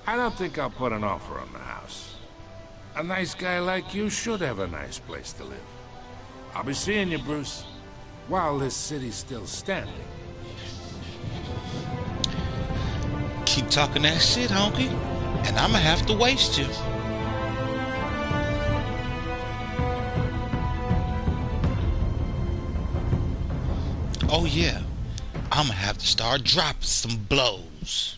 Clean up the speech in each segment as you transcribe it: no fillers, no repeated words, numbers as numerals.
I don't think I'll put an offer on the house. A nice guy like you should have a nice place to live. I'll be seeing you, Bruce, while this city's still standing. Keep talking that shit, honky, and I'ma have to waste you. Oh yeah, I'ma have to start dropping some blows.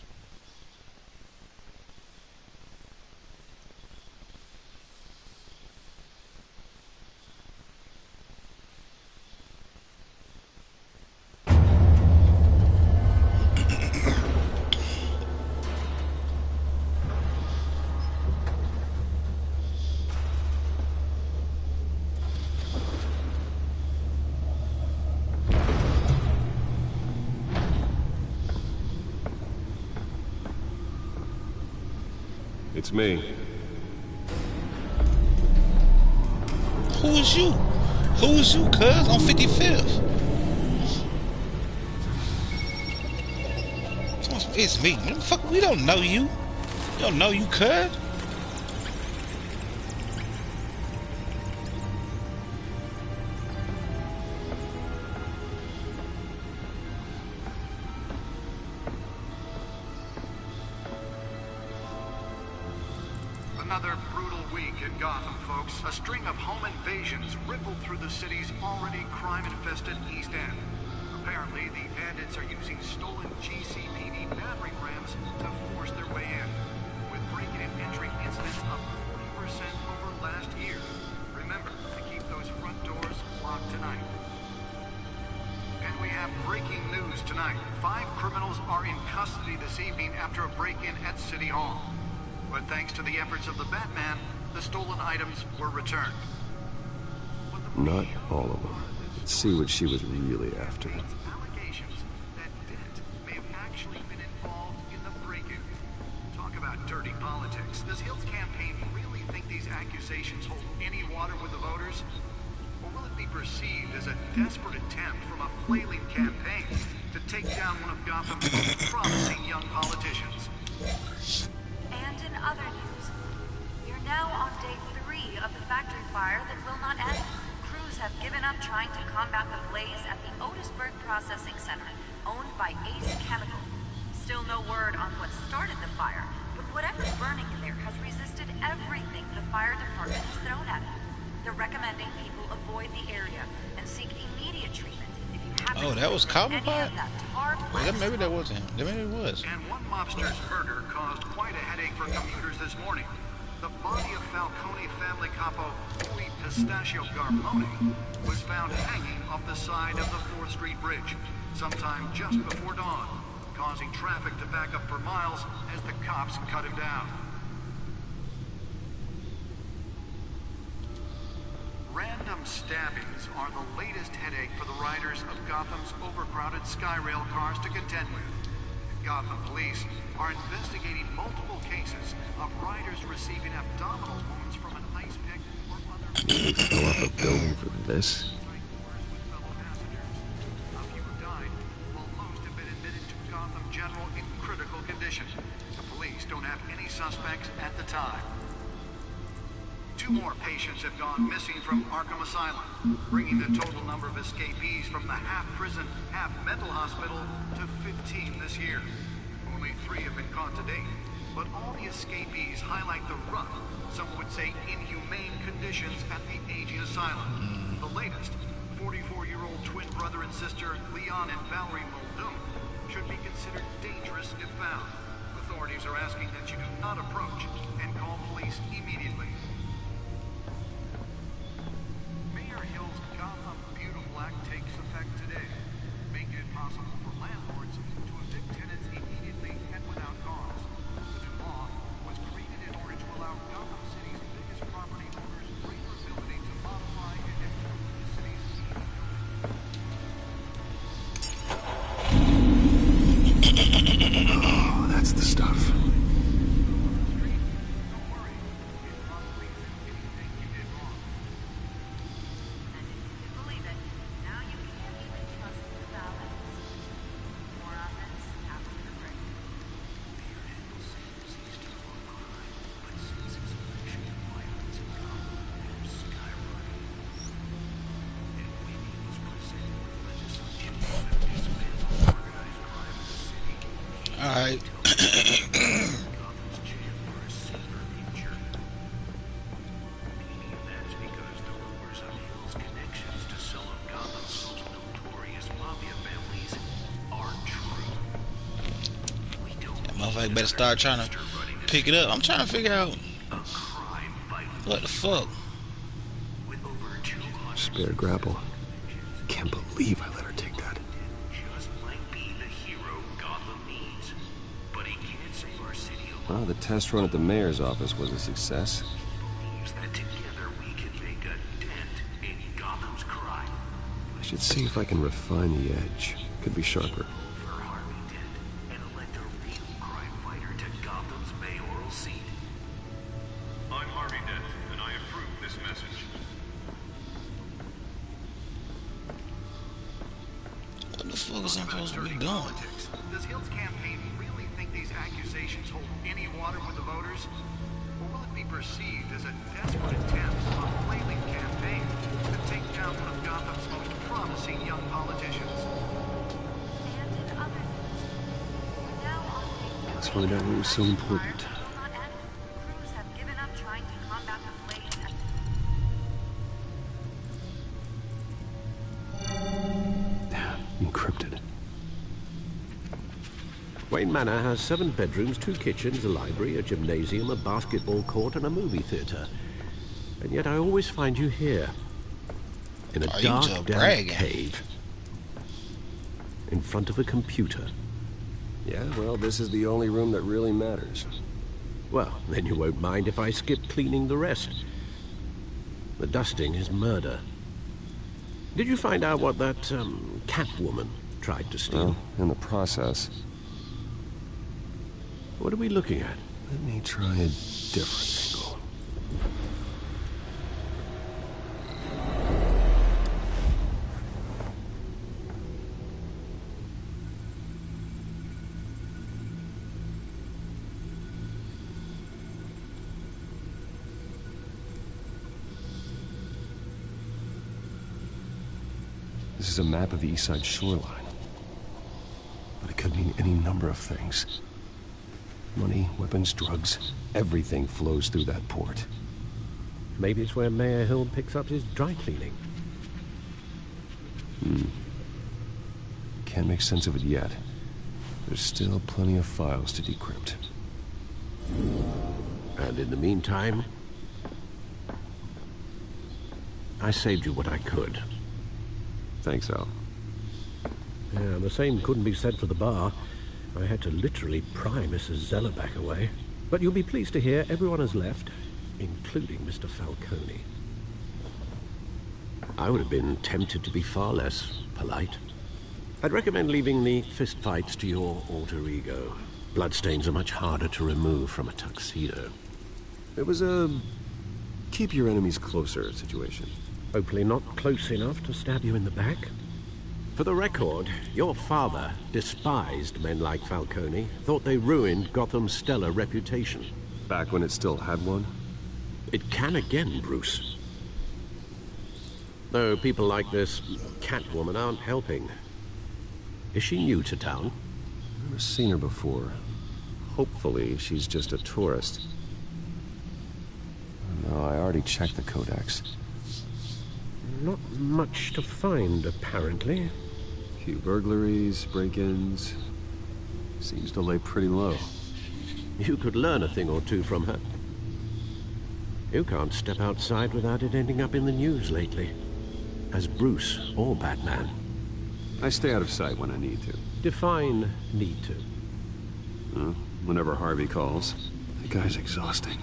It's me. Who is you? Who is you, cuz? On 55th. It's me. Fuck, we don't know you. We don't know you, cuz. Another brutal week in Gotham, folks. A string of home invasions rippled through the city's already crime-infested East End. Apparently, the bandits are using stolen GCPD battering rams to force their way in, with break-in and entry incidents up 40% over last year. Remember to keep those front doors locked tonight. And we have breaking news tonight. 5 criminals are in custody this evening after a break-in at City Hall. But thanks to the efforts of the Batman, the stolen items were returned. Not all of them. Let's see what she was really after. Allegations that Dent may have actually been involved in the break-in. Talk about dirty politics. Does Hill's campaign really think these accusations hold any water with the voters? Or will it be perceived as a desperate attempt from a flailing campaign to take down one of Gotham's most promising young politicians? And in other news, we are now on day 3 of the factory fire that will not end. Crews have given up trying to combat the blaze at the Otisburg Processing Center, owned by Ace Chemical. Still no word on what started the fire, but whatever's burning in there has resisted everything the fire department has thrown at it. They're recommending people avoid the area and seek immediate treatment if you happen Oh, that was Common Pot? Well, Maybe that wasn't him. Maybe it was. And one mobster's murder caused quite a headache for commuters this morning. The body of Falcone family capo Louis Pistachio Garmoni was found hanging off the side of the 4th Street Bridge sometime just before dawn, causing traffic to back up for miles as the cops cut him down. Random stabbings are the latest headache for the riders of Gotham's overcrowded Skyrail cars to contend with. Gotham police are investigating multiple cases of riders receiving abdominal wounds from an ice pick or other... Fell off a building for this? A few have died, while most have been admitted to Gotham General in critical condition. The police don't have any suspects at the time. 2 more patients have gone missing from Arkham Asylum, bringing the total number of escapees from the half-prison, half-mental hospital to 15 this year. Only 3 have been caught to date, but all the escapees highlight the rough, some would say inhumane conditions at the aging asylum. The latest, 44-year-old twin brother and sister Leon and Valerie Muldoon, should be considered dangerous if found. Authorities are asking that you do not approach and call police immediately. Mayor Hill's Gotham Beautiful Act takes effect today, making it possible for landlords to evict tenants immediately and without cause. The new law was created in order to allow Gotham City's biggest property owners greater ability to modify and improve the city's Oh, that's the stuff. Gotham's chance for a safer future. Maybe that's because the rumors of Hill's connections to some of Gotham's most notorious mafia families aren't true. We don't That motherfucker better start trying to pick it up. I'm trying to figure out a crime fighting what the fuck. with over 200 Spare grapple. Can't believe I let her take that. just might be the hero Gotham needs. But he can't save our city alone. Well, the test run at the mayor's office was a success. Believes that together we can make a dent in Gotham's crime. I should see if I can refine the edge. Could be sharper. For Harvey Dent and elect a real crime fighter to Gotham's mayoral seat. I'm Harvey Dent, and I approve this message. What the fuck is I supposed to be doing? Politics. Does Hill's campaign really think these accusations hold any water with the voters? Or will it be perceived as a desperate attempt on a flailing campaign to take down one of Gotham's most promising young politicians? And in other news, we're now on day Let's 3 find out what was so of the important. fire that will not end. Crews have given up trying to combat the blaze at Encrypted. Wayne Manor has 7 bedrooms, 2 kitchens, a library, a gymnasium, a basketball court, and a movie theater. And yet I always find you here. In a Oh, you dark, just damp bragging. cave. In front of a computer. Yeah, well, this is the only room that really matters. Well, then you won't mind if I skip cleaning the rest. The dusting is murder. Did you find out what that, Catwoman tried to steal? Well, in the process, What are we looking at? let me try a different angle. This is a map of the East Side shoreline. But it could mean any number of things. Money, weapons, drugs, everything flows through that port. Maybe it's where Mayor Hill picks up his dry cleaning. Can't make sense of it yet. There's still plenty of files to decrypt. And in the meantime, I saved you what I could. Thanks, Al. Yeah, the same couldn't be said for the bar. I had to literally pry Mrs. Zeller back away. But you'll be pleased to hear everyone has left, including Mr. Falcone. I would have been tempted to be far less polite. I'd recommend leaving the fistfights to your alter ego. Bloodstains are much harder to remove from a tuxedo. It was a keep your enemies closer situation. Hopefully not close enough to stab you in the back. For the record, your father despised men like Falcone, thought they ruined Gotham's stellar reputation. Back when it still had one? It can again, Bruce. Though people like this Catwoman aren't helping. Is she new to town? Never seen her before. Hopefully, she's just a tourist. No, I already checked the codex. Not much to find, apparently. Few burglaries, break-ins. Seems to lay pretty low. You could learn a thing or two from her. You can't step outside without it ending up in the news lately. As Bruce or Batman. I stay out of sight when I need to. Define need to. Whenever Harvey calls. The guy's exhausting.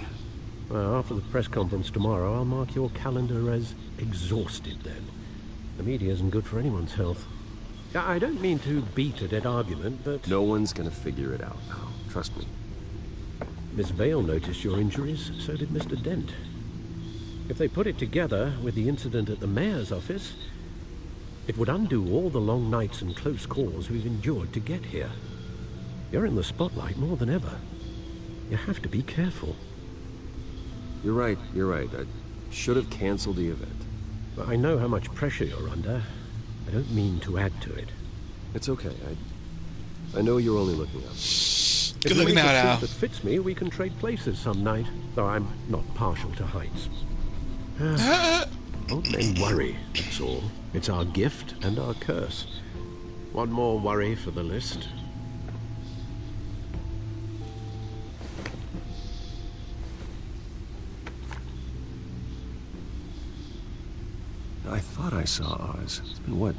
Well, after the press conference tomorrow, I'll mark your calendar as exhausted then. The media isn't good for anyone's health. I don't mean to beat a dead argument, but... No one's gonna figure it out now. Trust me. Miss Vale noticed your injuries, so did Mr. Dent. If they put it together with the incident at the mayor's office, it would undo all the long nights and close calls we've endured to get here. You're in the spotlight more than ever. You have to be careful. You're right. I should have canceled the event. But I know how much pressure you're under. I don't mean to add to it. It's okay. I know you're only looking up. If Good there looking is out, a Al. suit that fits me, we can trade places some night, though I'm not partial to heights. Old men worry, that's all. It's our gift and our curse. One more worry for the list. I thought I saw Oz. It's been, what,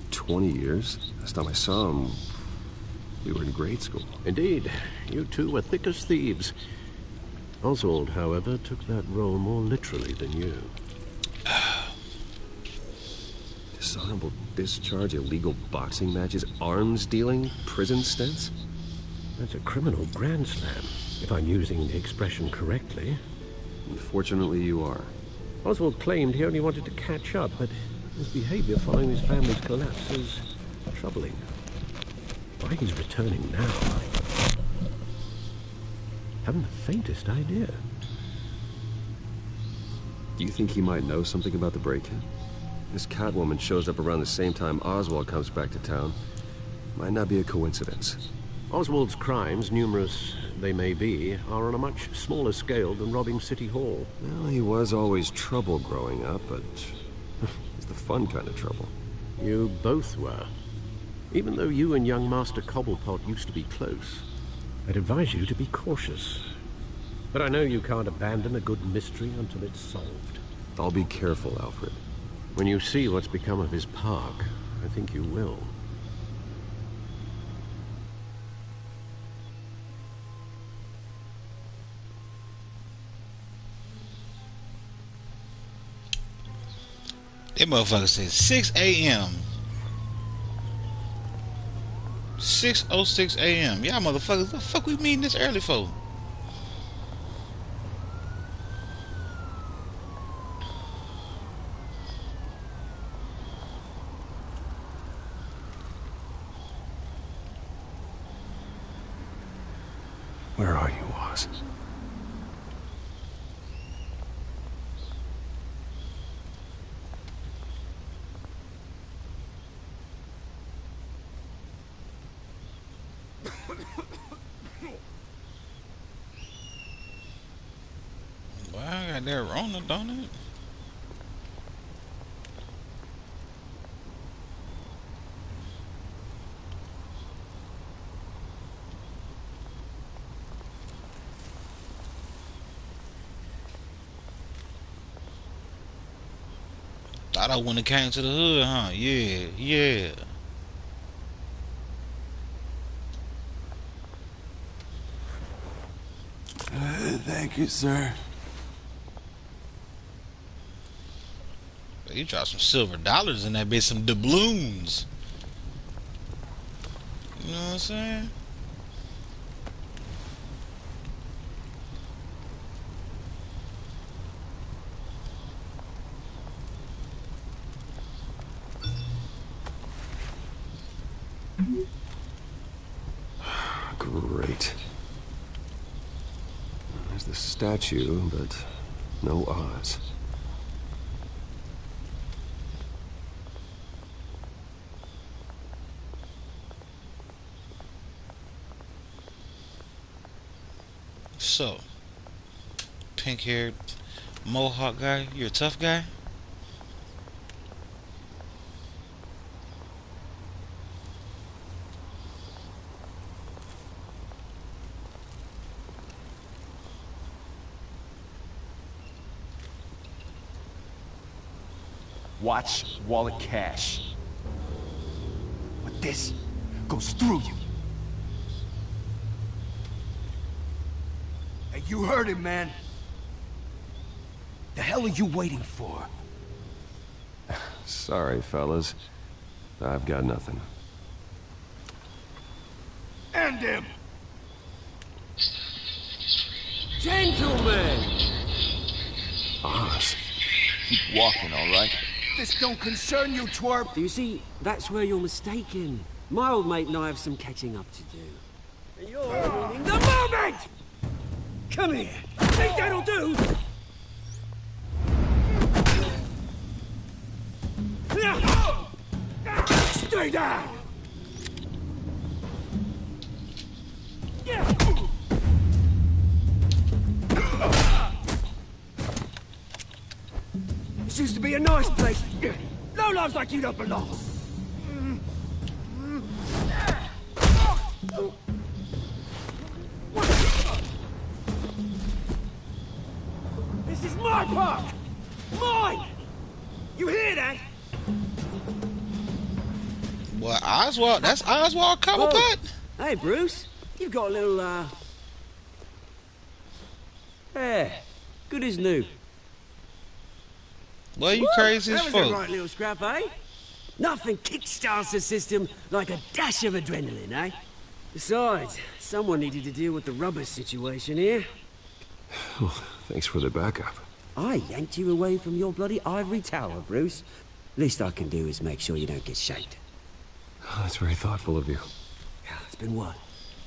20 years? Last time I saw him, we were in grade school. Indeed, you two were thick as thieves. Oswald, however, took that role more literally than you. Dishonorable discharge, illegal boxing matches, arms dealing, prison stints? That's a criminal grand slam, if I'm using the expression correctly. Unfortunately, you are. Oswald claimed he only wanted to catch up, but his behavior following his family's collapse is troubling. Why he's returning now, I haven't the faintest idea. Do you think he might know something about the break-in? This Catwoman shows up around the same time Oswald comes back to town. Might not be a coincidence. Oswald's crimes, numerous they may be, are on a much smaller scale than robbing City Hall. Well, he was always trouble growing up, but it's the fun kind of trouble. You both were. Even though you and young Master Cobblepot used to be close, I'd advise you to be cautious. But I know you can't abandon a good mystery until it's solved. I'll be careful, Alfred. When you see what's become of his park, I think you will. That motherfucker said 6 a.m. 6:06 a.m. Y'all motherfuckers, what the fuck we meeting this early for? Where are you, Oz? Well, I got that Rona, don't it? Thought I wouldn't have came to the hood, huh? Yeah, yeah. Thank you, sir. You dropped some silver dollars in that bitch, some doubloons. You know what I'm saying? Great. There's the statue, but no Oz. So, pink-haired mohawk guy, you're a tough guy? Watch wallet cash. But this goes through you. Hey, you heard it, man. The hell are you waiting for? Sorry, fellas. I've got nothing. End him! Gentlemen! Oz. Keep walking, all right? This don't concern you, twerp! Do you see, that's where you're mistaken. My old mate and I have some catching up to do. And you're ruining the moment! Come here! Think that'll do? Stay down! This used to be a nice place. No lives like you don't belong. This is my park! Mine! You hear that? What, Oswald? That's Oswald Cobblepot? Hey, Bruce. You've got a little, Yeah, good as new. Boy, you crazy as That was a fuck. right little scrap, eh? Nothing kickstarts the system like a dash of adrenaline, eh? Besides, someone needed to deal with the rubber situation here. Well, thanks for the backup. I yanked you away from your bloody ivory tower, Bruce. Least I can do is make sure you don't get shaked. Oh, that's very thoughtful of you. It's been what?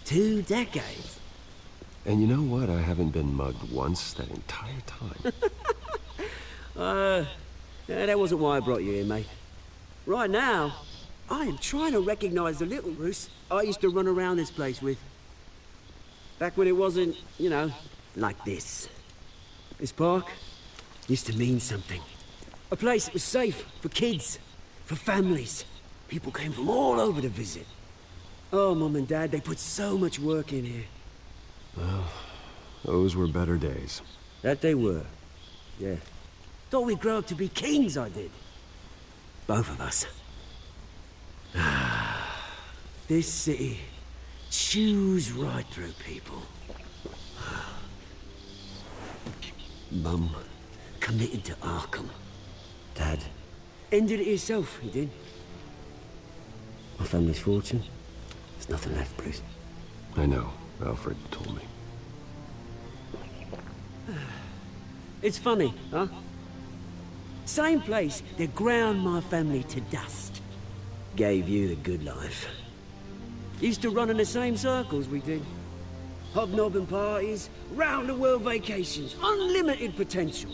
2 decades? And you know what? I haven't been mugged once that entire time. Yeah, that wasn't why I brought you here, mate. Right now, I am trying to recognize the little Bruce I used to run around this place with. Back when it wasn't, you know, like this. This park used to mean something. A place that was safe for kids, for families. People came from all over to visit. Oh, Mum and Dad, they put so much work in here. Well, those were better days. That they were. Yeah. Thought we'd grow up to be kings, I did. Both of us. This city chews right through people. Mum committed to Arkham. Dad ended it himself, he did. My family's fortune. There's nothing left, Bruce. I know. Alfred told me. It's funny, huh? Same place that ground my family to dust. Gave you the good life. Used to run in the same circles we did. Hobnobbing parties, round-the-world vacations, unlimited potential.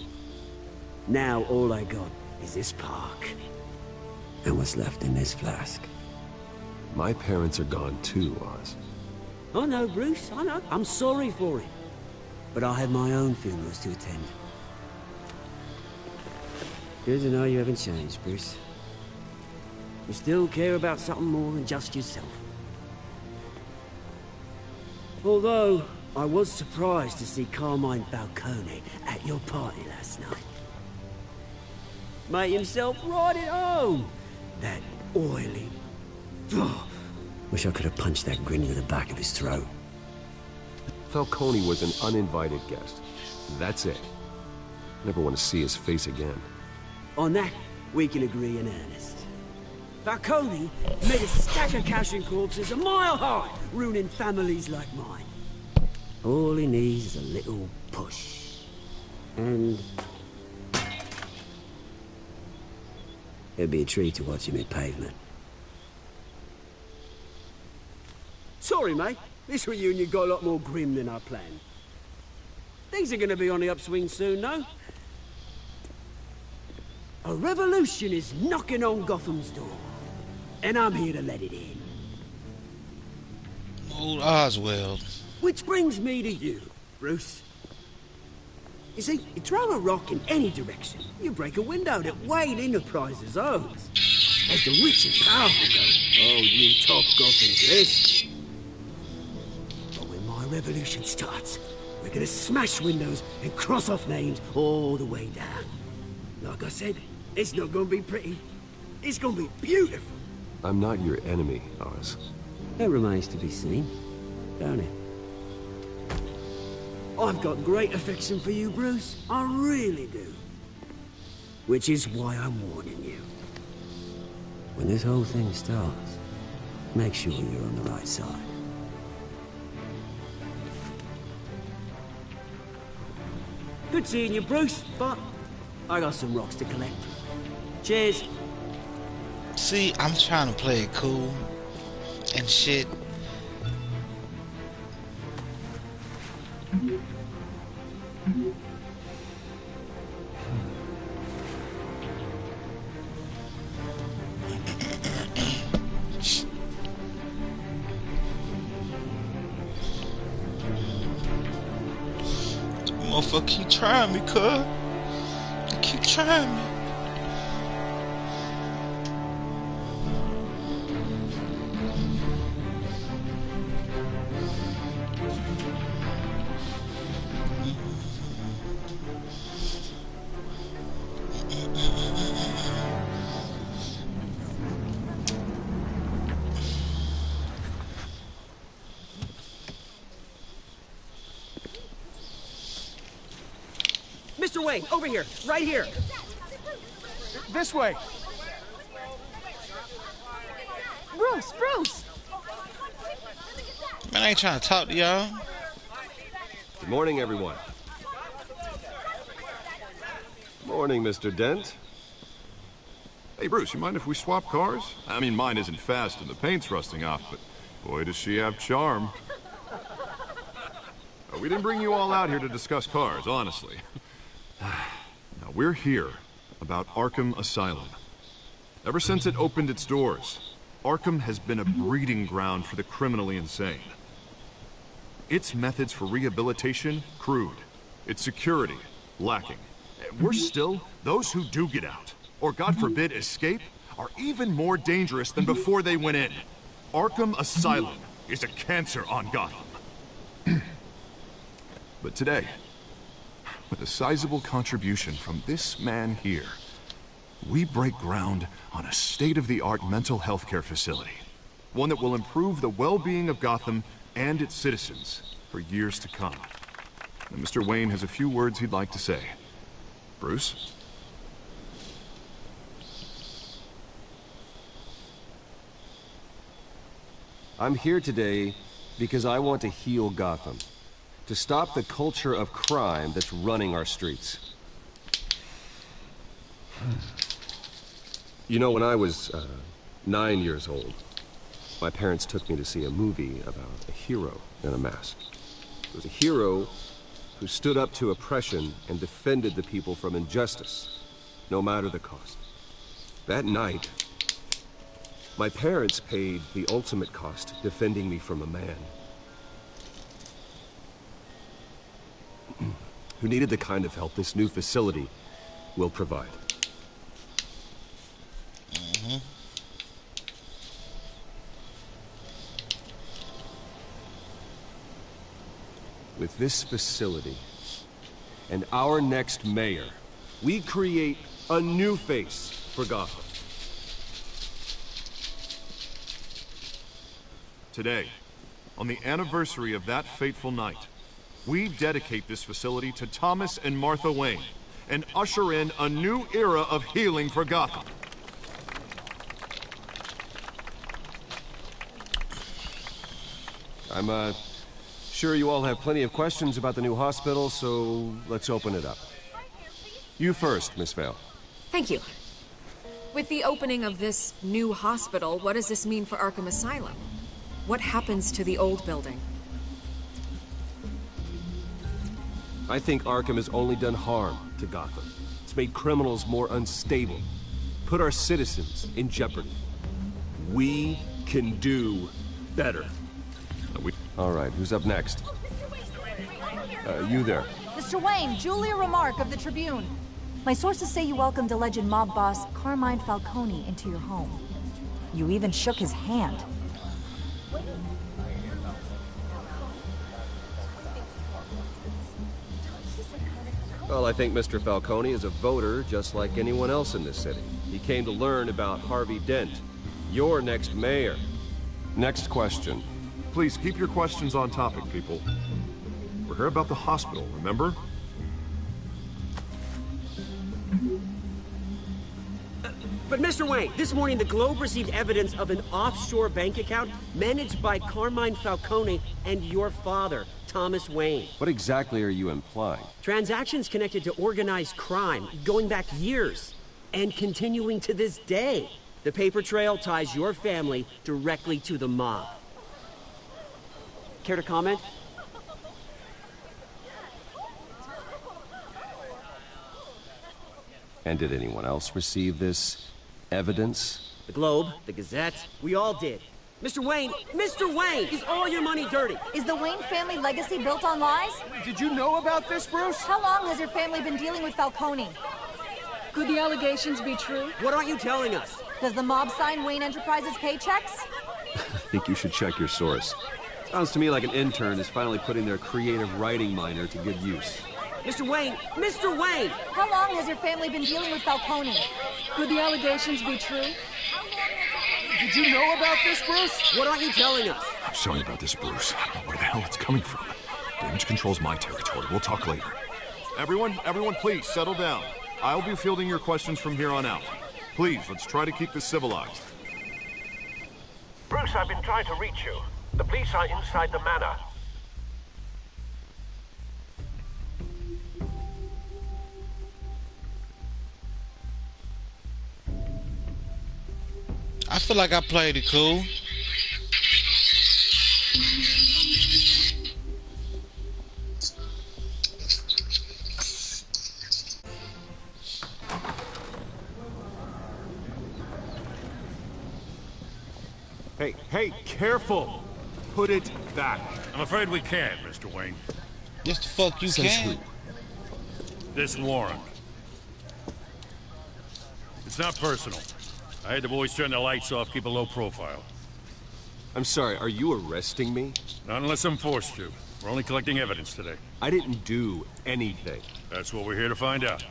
Now all I got is this park. And what's left in this flask. My parents are gone too, Oz. I know, Bruce, I know. I'm sorry for it. But I have my own funerals to attend. Good to know you haven't changed, Bruce. You still care about something more than just yourself. Although, I was surprised to see Carmine Falcone at your party last night. Made himself right at home. That oily... Oh, wish I could have punched that grin into the back of his throat. Falcone was an uninvited guest. That's it. Never want to see his face again. On that, we can agree in earnest. Falcone made a stack of cash and corpses a mile high, ruining families like mine. All he needs is a little push. And... it'd be a treat to watch him hit pavement. Sorry, mate. This reunion got a lot more grim than I planned. Things are gonna be on the upswing soon, though. A revolution is knocking on Gotham's door. And I'm here to let it in. Old Oswald. Which brings me to you, Bruce. You see, you throw a rock in any direction, you break a window that Wayne Enterprises owns. As the rich and powerful go, oh, you top Gotham's list. But when my revolution starts, we're gonna smash windows and cross off names all the way down. Like I said, it's not gonna be pretty. It's gonna be beautiful. I'm not your enemy, Oz. That remains to be seen, don't it? I've got great affection for you, Bruce. I really do. Which is why I'm warning you. When this whole thing starts, make sure you're on the right side. Good seeing you, Bruce, but I got some rocks to collect. Cheers. See, I'm trying to play it cool and shit. Motherfucker keep trying me, cuz. Keep trying me. Mr. Wayne, over here, right here. This way. Bruce! Man, I ain't trying to talk to y'all. Good morning, everyone. Morning, Mr. Dent. Hey, Bruce, you mind if we swap cars? I mean, mine isn't fast and the paint's rusting off, but boy, does she have charm. We didn't bring you all out here to discuss cars, honestly. Now, we're here about Arkham Asylum. Ever since it opened its doors, Arkham has been a breeding ground for the criminally insane. Its methods for rehabilitation, crude. Its security, lacking. Worse still, those who do get out, or God forbid escape, are even more dangerous than before they went in. Arkham Asylum is a cancer on Gotham. But today, with a sizable contribution from this man here, we break ground on a state-of-the-art mental health care facility. One that will improve the well-being of Gotham and its citizens for years to come. And Mr. Wayne has a few words he'd like to say. Bruce? I'm here today because I want to heal Gotham. To stop the culture of crime that's running our streets. You know, when I was 9 years old, my parents took me to see a movie about a hero in a mask. It was a hero who stood up to oppression and defended the people from injustice, no matter the cost. That night, my parents paid the ultimate cost defending me from a man who needed the kind of help this new facility will provide. With this facility and our next mayor, we create a new face for Gotham. Today, on the anniversary of that fateful night, we dedicate this facility to Thomas and Martha Wayne and usher in a new era of healing for Gotham. I'm sure you all have plenty of questions about the new hospital, so let's open it up. You first, Miss Vale. Thank you. With the opening of this new hospital, what does this mean for Arkham Asylum? What happens to the old building? I think Arkham has only done harm to Gotham. It's made criminals more unstable, put our citizens in jeopardy. We can do better. All right, who's up next? You there. Mr. Wayne, Julia Remark of the Tribune. My sources say you welcomed alleged mob boss Carmine Falcone into your home. You even shook his hand. Well, I think Mr. Falcone is a voter just like anyone else in this city. He came to learn about Harvey Dent, your next mayor. Next question. Please keep your questions on topic, people. We're here about the hospital, remember? But Mr. Wayne, this morning the Globe received evidence of an offshore bank account managed by Carmine Falcone and your father, Thomas Wayne. What exactly are you implying? Transactions connected to organized crime, going back years, and continuing to this day. The paper trail ties your family directly to the mob. Care to comment? And did anyone else receive this evidence? The Globe, the Gazette, we all did. Mr. Wayne, is all your money dirty? Is the Wayne family legacy built on lies? Did you know about this, Bruce? How long has your family been dealing with Falcone? Could the allegations be true? What aren't you telling us? Does the mob sign Wayne Enterprises paychecks? I think you should check your source. Sounds to me like an intern is finally putting their creative writing minor to good use. Mr. Wayne! How long has your family been dealing with Falcone? Could the allegations be true? Did you know about this, Bruce? What aren't you telling us? I'm sorry about this, Bruce. I don't know where the hell it's coming from. Damage control's my territory. We'll talk later. Everyone, please, settle down. I'll be fielding your questions from here on out. Please, let's try to keep this civilized. Bruce, I've been trying to reach you. The police are inside the manor. I feel like I played it cool. Hey, careful! Put it back. I'm afraid we can't, Mr. Wayne. Yes, the fuck you can. This warrant. It's not personal. I had the boys turn the lights off, keep a low profile. I'm sorry, are you arresting me? Not unless I'm forced to. We're only collecting evidence today. I didn't do anything. That's what we're here to find out.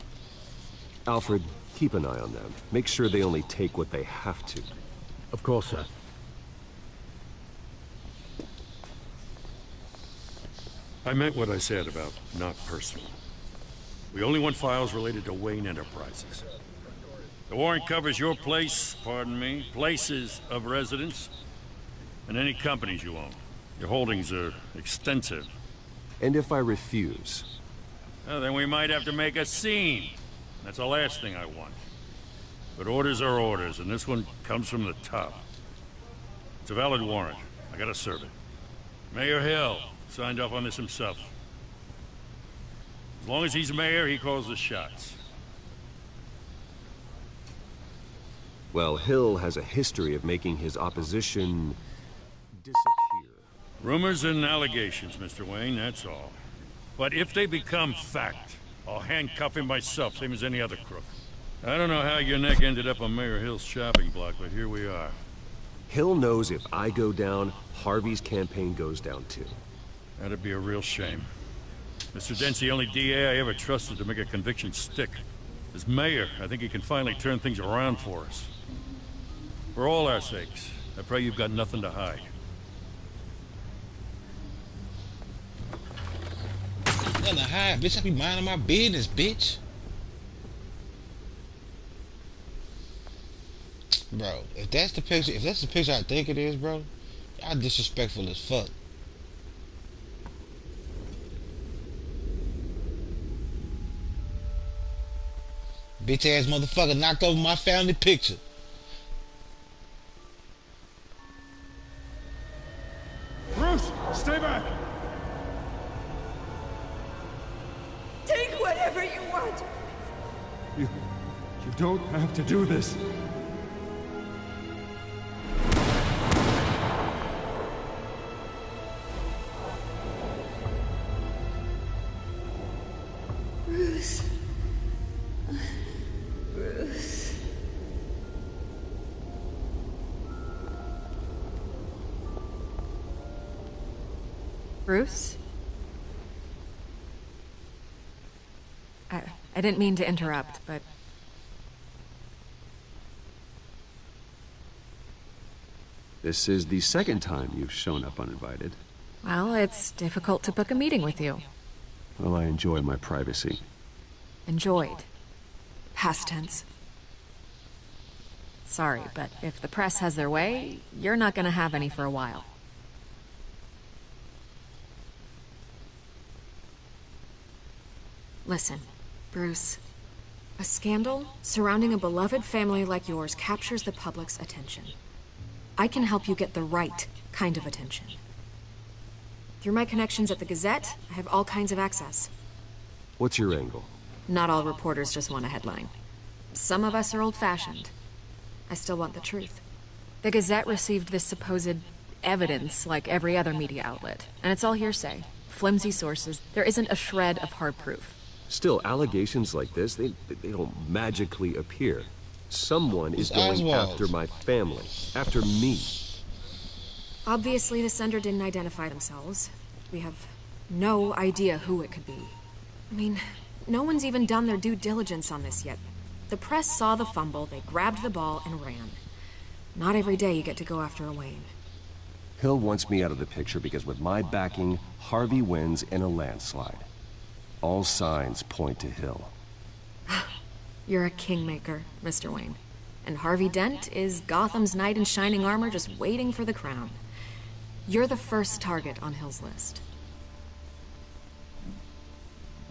Alfred, keep an eye on them. Make sure they only take what they have to. Of course, sir. I meant what I said about not personal. We only want files related to Wayne Enterprises. The warrant covers your place, pardon me, places of residence, and any companies you own. Your holdings are extensive. And if I refuse? Well, then we might have to make a scene. That's the last thing I want. But orders are orders, and this one comes from the top. It's a valid warrant. I gotta serve it. Mayor Hill signed off on this himself. As long as he's mayor, he calls the shots. Well, Hill has a history of making his opposition disappear. Rumors and allegations, Mr. Wayne, that's all. But if they become fact, I'll handcuff him myself, same as any other crook. I don't know how your neck ended up on Mayor Hill's shopping block, but here we are. Hill knows if I go down, Harvey's campaign goes down too. That'd be a real shame. Mr. Dent's the only DA I ever trusted to make a conviction stick. As mayor, I think he can finally turn things around for us. For all our sakes, I pray you've got nothing to hide. Nothing to hide, bitch. I be minding my business, bitch. Bro, if that's the picture I think it is, bro, y'all disrespectful as fuck. Bitch ass motherfucker knocked over my family picture. Bruce, stay back! Take whatever you want! You don't have to do this. Bruce. Bruce. Bruce? I didn't mean to interrupt, but... This is the second time you've shown up uninvited. Well, it's difficult to book a meeting with you. Well, I enjoy my privacy. Enjoyed. Past tense. Sorry, but if the press has their way, you're not gonna have any for a while. Listen, Bruce. A scandal surrounding a beloved family like yours captures the public's attention. I can help you get the right kind of attention. Through my connections at the Gazette, I have all kinds of access. What's your angle? Not all reporters just want a headline. Some of us are old-fashioned. I still want the truth. The Gazette received this supposed evidence like every other media outlet, and it's all hearsay. Flimsy sources. There isn't a shred of hard proof. Still, allegations like this, they don't magically appear. Someone is going after my family, after me. Obviously, the sender didn't identify themselves. We have no idea who it could be. I mean, no one's even done their due diligence on this yet. The press saw the fumble, they grabbed the ball and ran. Not every day you get to go after a Wayne. Hill wants me out of the picture because with my backing, Harvey wins in a landslide. All signs point to Hill. You're a kingmaker, Mr. Wayne. And Harvey Dent is Gotham's knight in shining armor just waiting for the crown. You're the first target on Hill's list.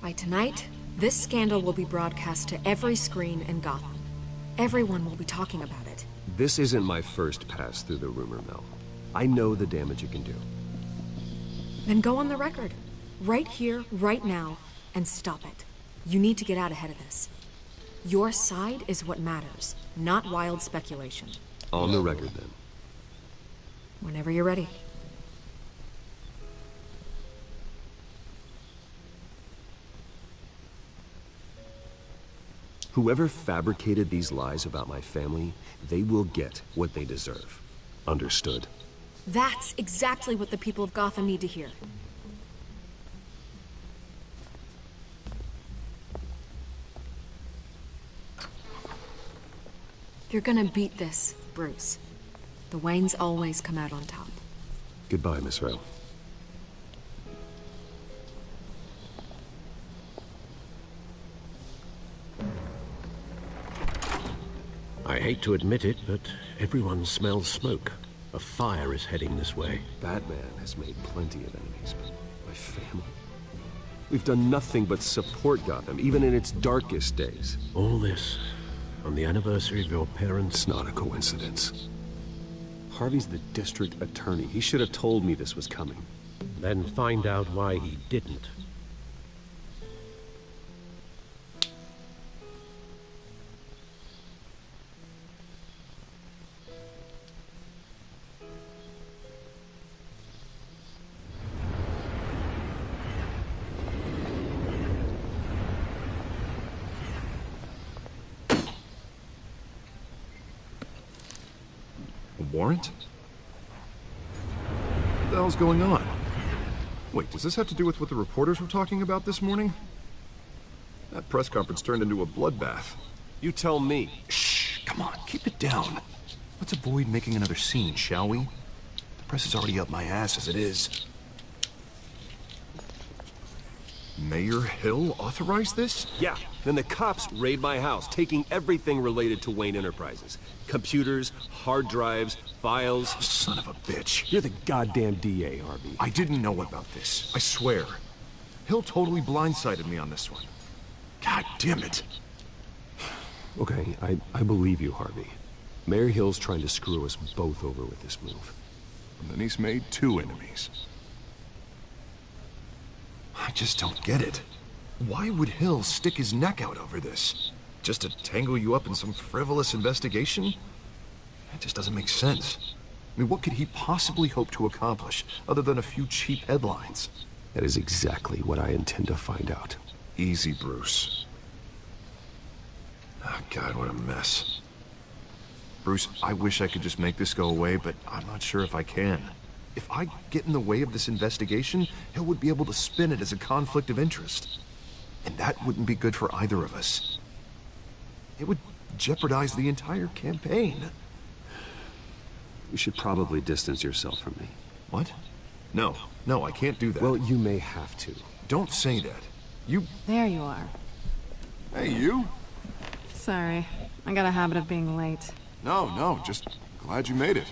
By tonight, this scandal will be broadcast to every screen in Gotham. Everyone will be talking about it. This isn't my first pass through the rumor mill. I know the damage it can do. Then go on the record. Right here, right now, and stop it. You need to get out ahead of this. Your side is what matters, not wild speculation. On the record, then. Whenever you're ready. Whoever fabricated these lies about my family, they will get what they deserve. Understood? That's exactly what the people of Gotham need to hear. You're gonna beat this, Bruce. The Waynes always come out on top. Goodbye, Miss Vale. I hate to admit it, but everyone smells smoke. A fire is heading this way. Batman has made plenty of enemies, but my family... We've done nothing but support Gotham, even in its darkest days. All this, on the anniversary of your parents'... It's not a coincidence. Harvey's the district attorney. He should have told me this was coming. Then find out why he didn't. Warrant? What the hell's going on? Wait, does this have to do with what the reporters were talking about this morning? That press conference turned into a bloodbath. You tell me. Shh, come on, keep it down. Let's avoid making another scene, shall we? The press is already up my ass as it is. Mayor Hill authorized this? Yeah, then the cops raid my house, taking everything related to Wayne Enterprises. Computers, hard drives, files. Oh, son of a bitch. You're the goddamn DA, Harvey. I didn't know about this, I swear. Hill totally blindsided me on this one. God damn it. Okay, I believe you, Harvey. Mayor Hill's trying to screw us both over with this move. And then he's made two enemies. I just don't get it. Why would Hill stick his neck out over this? Just to tangle you up in some frivolous investigation? That just doesn't make sense. I mean, what could he possibly hope to accomplish other than a few cheap headlines? That is exactly what I intend to find out. Easy, Bruce. Oh, God, what a mess. Bruce, I wish I could just make this go away, but I'm not sure if I can. If I get in the way of this investigation, Hill would be able to spin it as a conflict of interest. And that wouldn't be good for either of us. It would jeopardize the entire campaign. You should probably distance yourself from me. What? No, I can't do that. Well, you may have to. Don't say that. You... There you are. Hey, you? Sorry, I got a habit of being late. No, just glad you made it.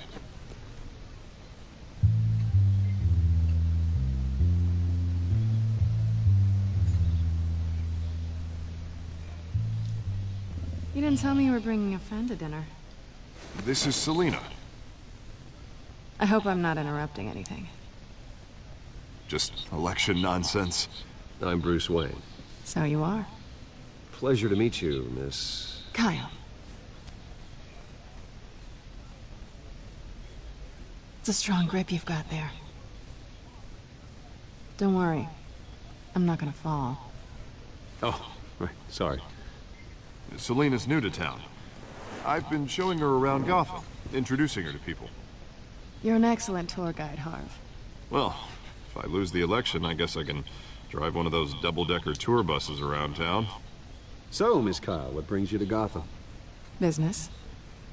You didn't tell me you were bringing a friend to dinner. This is Selina. I hope I'm not interrupting anything. Just election nonsense. I'm Bruce Wayne. So you are. Pleasure to meet you, Miss... Kyle. It's a strong grip you've got there. Don't worry. I'm not gonna fall. Oh, right. Sorry. Selina's new to town. I've been showing her around Gotham, introducing her to people. You're an excellent tour guide, Harv. Well, if I lose the election, I guess I can drive one of those double-decker tour buses around town. So, Miss Kyle, what brings you to Gotham? Business.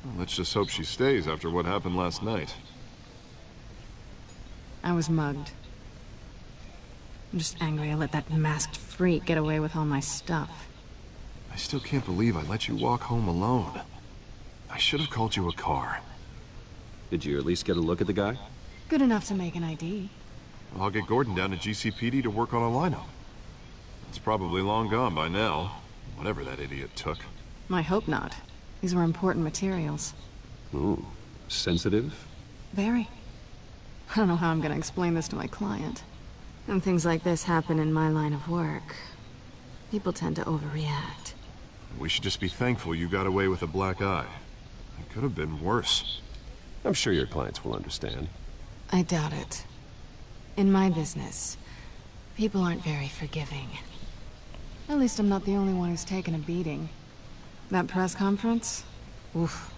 Well, let's just hope she stays after what happened last night. I was mugged. I'm just angry I let that masked freak get away with all my stuff. I still can't believe I let you walk home alone. I should have called you a car. Did you at least get a look at the guy? Good enough to make an ID. I'll get Gordon down to GCPD to work on a lineup. It's probably long gone by now, whatever that idiot took. I hope not. These were important materials. Ooh, sensitive? Very. I don't know how I'm gonna explain this to my client. When things like this happen in my line of work, people tend to overreact. We should just be thankful you got away with a black eye. It could have been worse. I'm sure your clients will understand. I doubt it. In my business, people aren't very forgiving. At least I'm not the only one who's taken a beating. That press conference? Oof.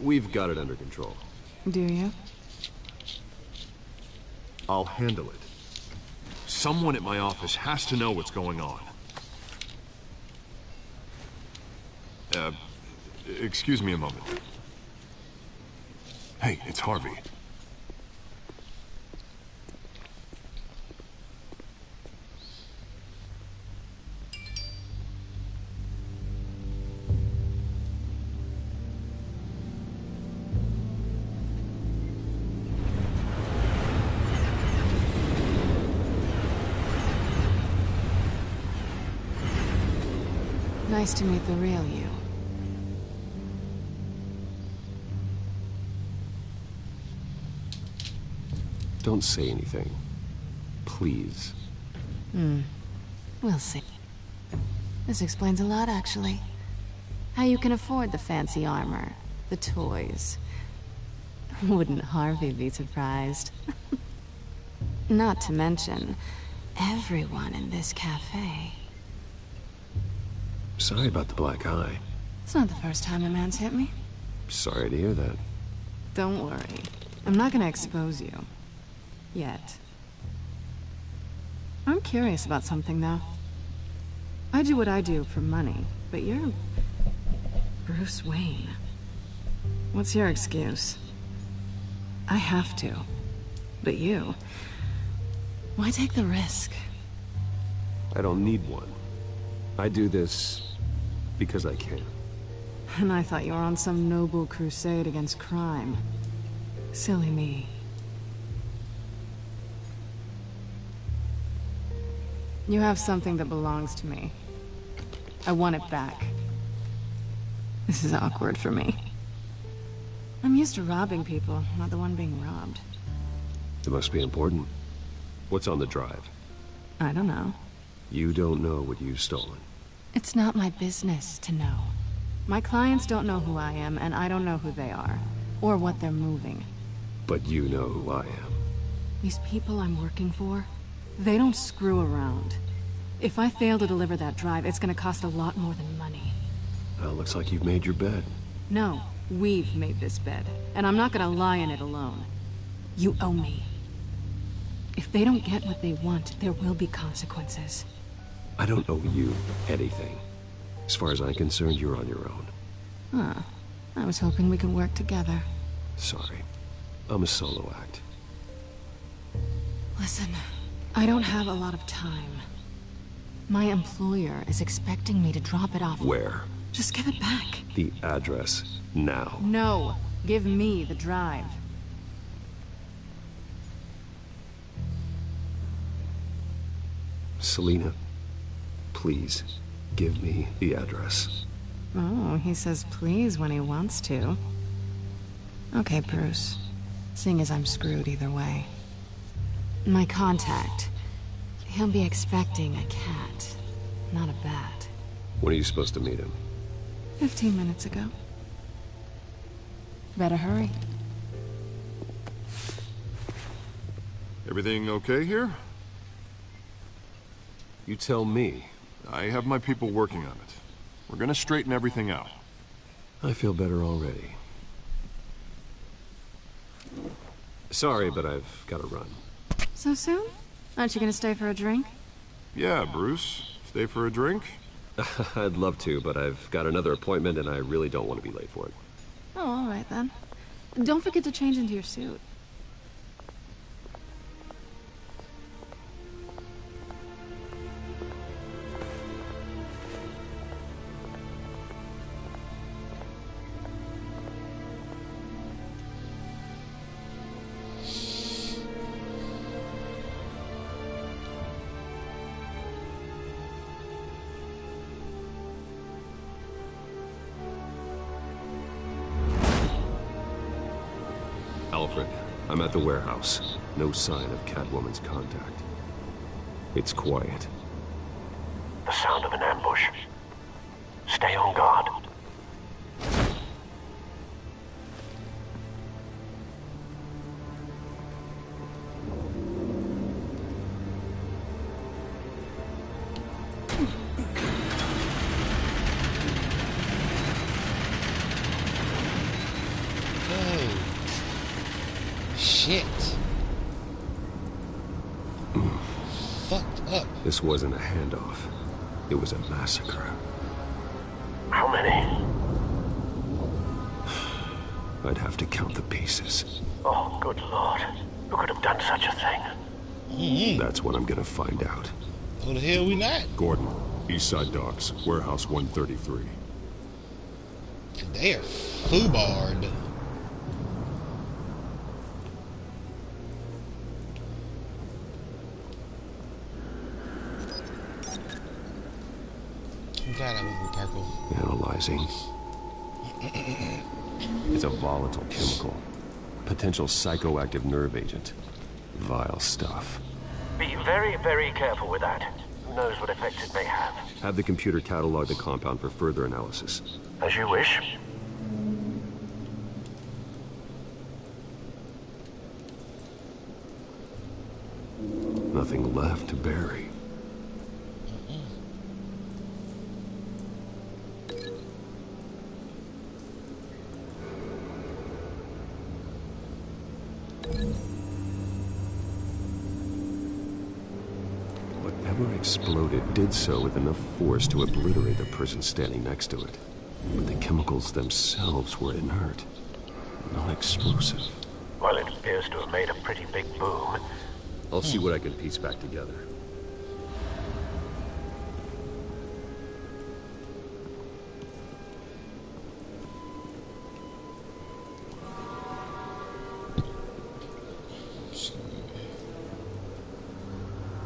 We've got it under control. Do you? I'll handle it. Someone at my office has to know what's going on. Excuse me a moment. Hey, it's Harvey. Nice to meet the real you. Don't say anything. Please. We'll see. This explains a lot, actually. How you can afford the fancy armor, the toys. Wouldn't Harvey be surprised? Not to mention, everyone in this cafe. Sorry about the black eye. It's not the first time a man's hit me. Sorry to hear that. Don't worry. I'm not gonna expose you. Yet. I'm curious about something, though. I do what I do for money, but you're Bruce Wayne. What's your excuse? I have to. But you... why take the risk? I don't need one. I do this because I can. And I thought you were on some noble crusade against crime. Silly me. You have something that belongs to me. I want it back. This is awkward for me. I'm used to robbing people, not the one being robbed. It must be important. What's on the drive? I don't know. You don't know what you've stolen. It's not my business to know. My clients don't know who I am, and I don't know who they are, or what they're moving. But you know who I am. These people I'm working for, they don't screw around. If I fail to deliver that drive, it's gonna cost a lot more than money. Well, looks like you've made your bed. No, we've made this bed, and I'm not gonna lie in it alone. You owe me. If they don't get what they want, there will be consequences. I don't owe you anything. As far as I'm concerned, you're on your own. Huh. I was hoping we could work together. Sorry. I'm a solo act. Listen, I don't have a lot of time. My employer is expecting me to drop it off. Where? Just give it back. The address, now. No. Give me the drive. Selina, please, give me the address. Oh, he says please when he wants to. Okay, Bruce. Seeing as I'm screwed either way. My contact. He'll be expecting a cat, not a bat. When are you supposed to meet him? 15 minutes ago. Better hurry. Everything okay here? You tell me. I have my people working on it. We're gonna straighten everything out. I feel better already. Sorry, but I've got to run. So soon? Aren't you gonna stay for a drink? Yeah, Bruce. Stay for a drink? I'd love to, but I've got another appointment and I really don't want to be late for it. Oh, all right then. Don't forget to change into your suit. Alfred, I'm at the warehouse. No sign of Catwoman's contact. It's quiet. The sound of an ambush. Stay on guard. Shit. Fucked up. This wasn't a handoff. It was a massacre. How many? I'd have to count the pieces. Oh, good lord. Who could have done such a thing? That's what I'm gonna find out. Who the hell we not? Gordon, Eastside Docks, Warehouse 133. They are foobarred. I'm glad I went with purple. Analyzing. It's a volatile chemical. Potential psychoactive nerve agent. Vile stuff. Be very, very careful with that. Who knows what effect it may have. Have the computer catalog the compound for further analysis. As you wish. Nothing left to bury. Whatever exploded did so with enough force to obliterate the person standing next to it. But the chemicals themselves were inert, non-explosive. Well, it appears to have made a pretty big boom. I'll see what I can piece back together.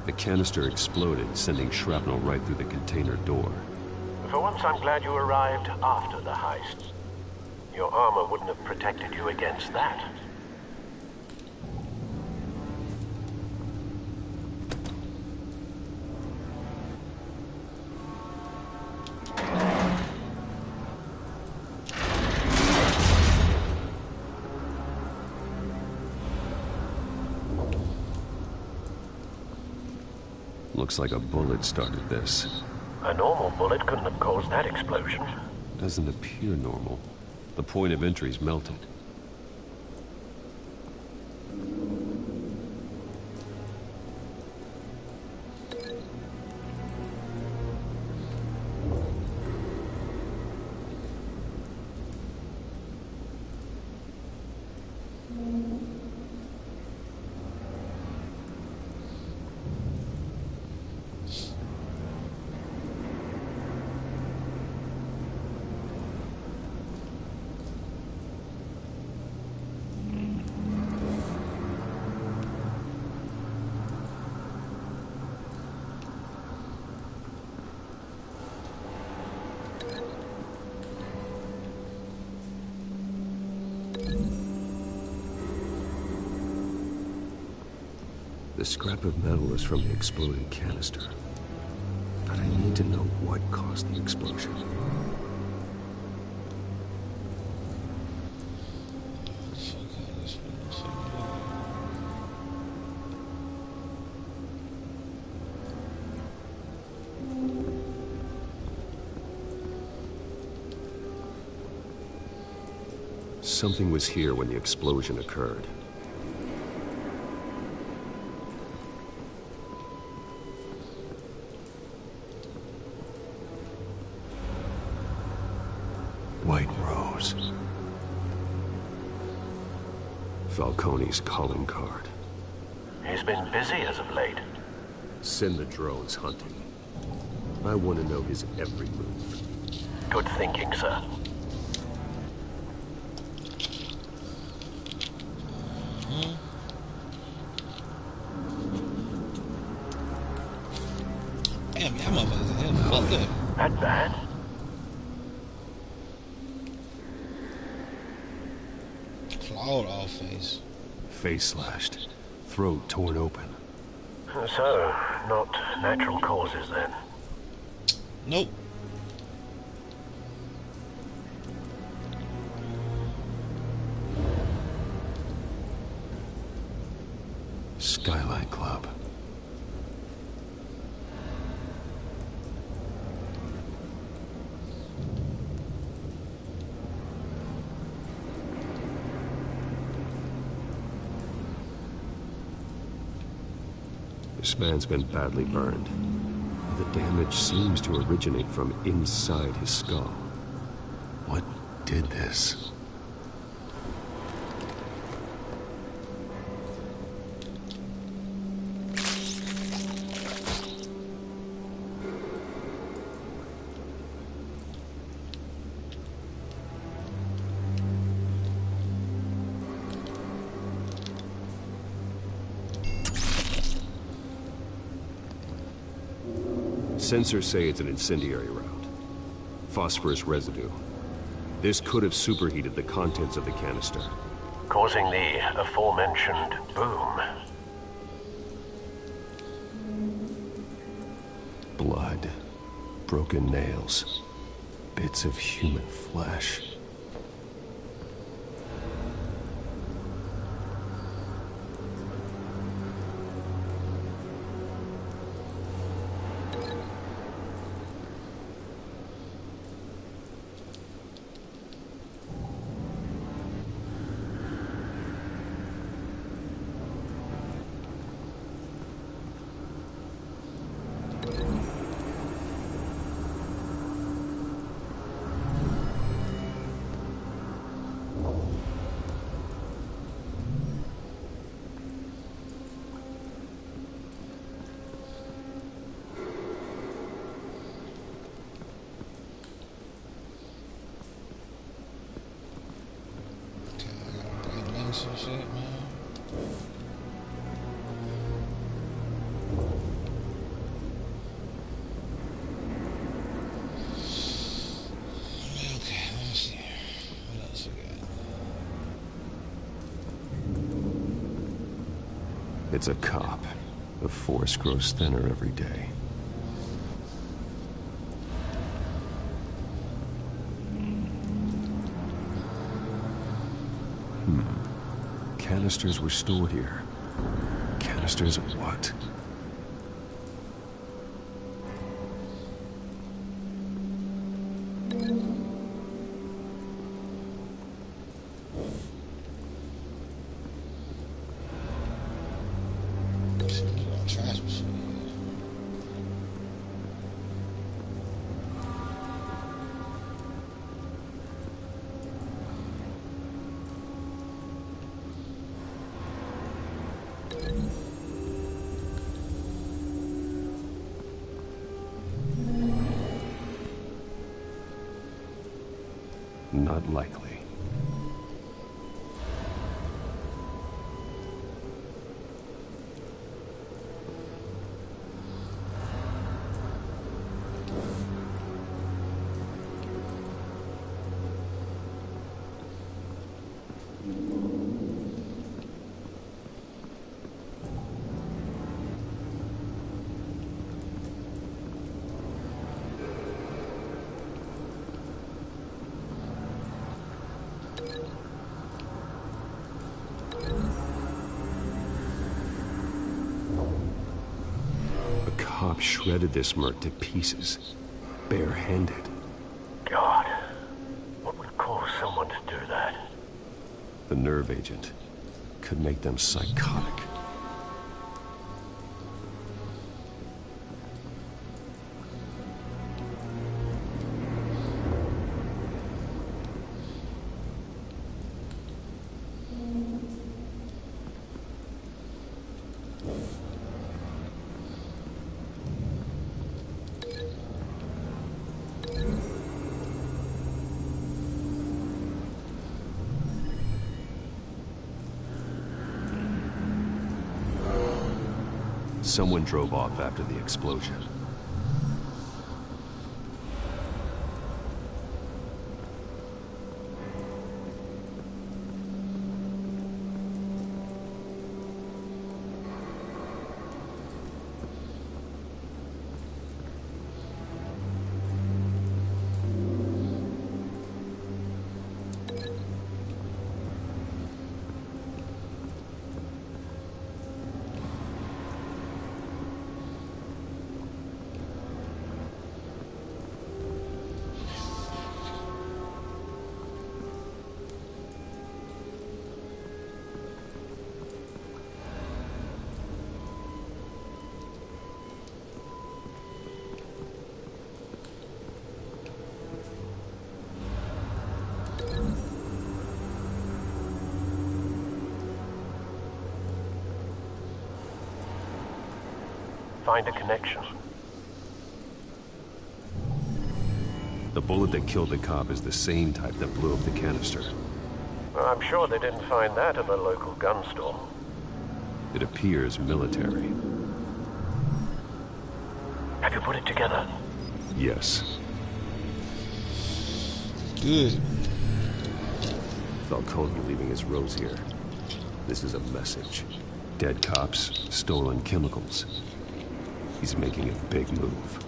The canister exploded, sending shrapnel right through the container door. For once, I'm glad you arrived after the heist. Your armor wouldn't have protected you against that. Looks like a bullet started this. A normal bullet couldn't have caused that explosion. Doesn't appear normal. The point of entry's melted. The scrap of metal is from the exploded canister. But I need to know what caused the explosion. Something was here when the explosion occurred. White Rose. Falcone's calling card. He's been busy as of late. Send the drones hunting. I want to know his every move. Good thinking, sir. Damn, y'all motherfuckers are fucked up. That bad? All off face. Face slashed, throat torn open. So, not natural causes then? Nope. Skyline Club. This man's been badly burned. The damage seems to originate from inside his skull. What did this? Sensors say it's an incendiary round. Phosphorus residue. This could have superheated the contents of the canister, Causing the aforementioned boom. blood, broken nails, bits of human flesh. Some shit, man. Okay, let me see. What else we got? It's a cop. The force grows thinner every day. Canisters were stored here. Canisters of what? Trash machine. Not likely. Cop shredded this merc to pieces, barehanded. God, what would cause someone to do that? The nerve agent could make them psychotic. Someone drove off after the explosion. Find a connection. The bullet that killed the cop is the same type that blew up the canister. Well, I'm sure they didn't find that at the local gun store. It appears military. Have you put it together? Yes. Good. Falcone leaving his rose here. This is a message. Dead cops, stolen chemicals. He's making a big move.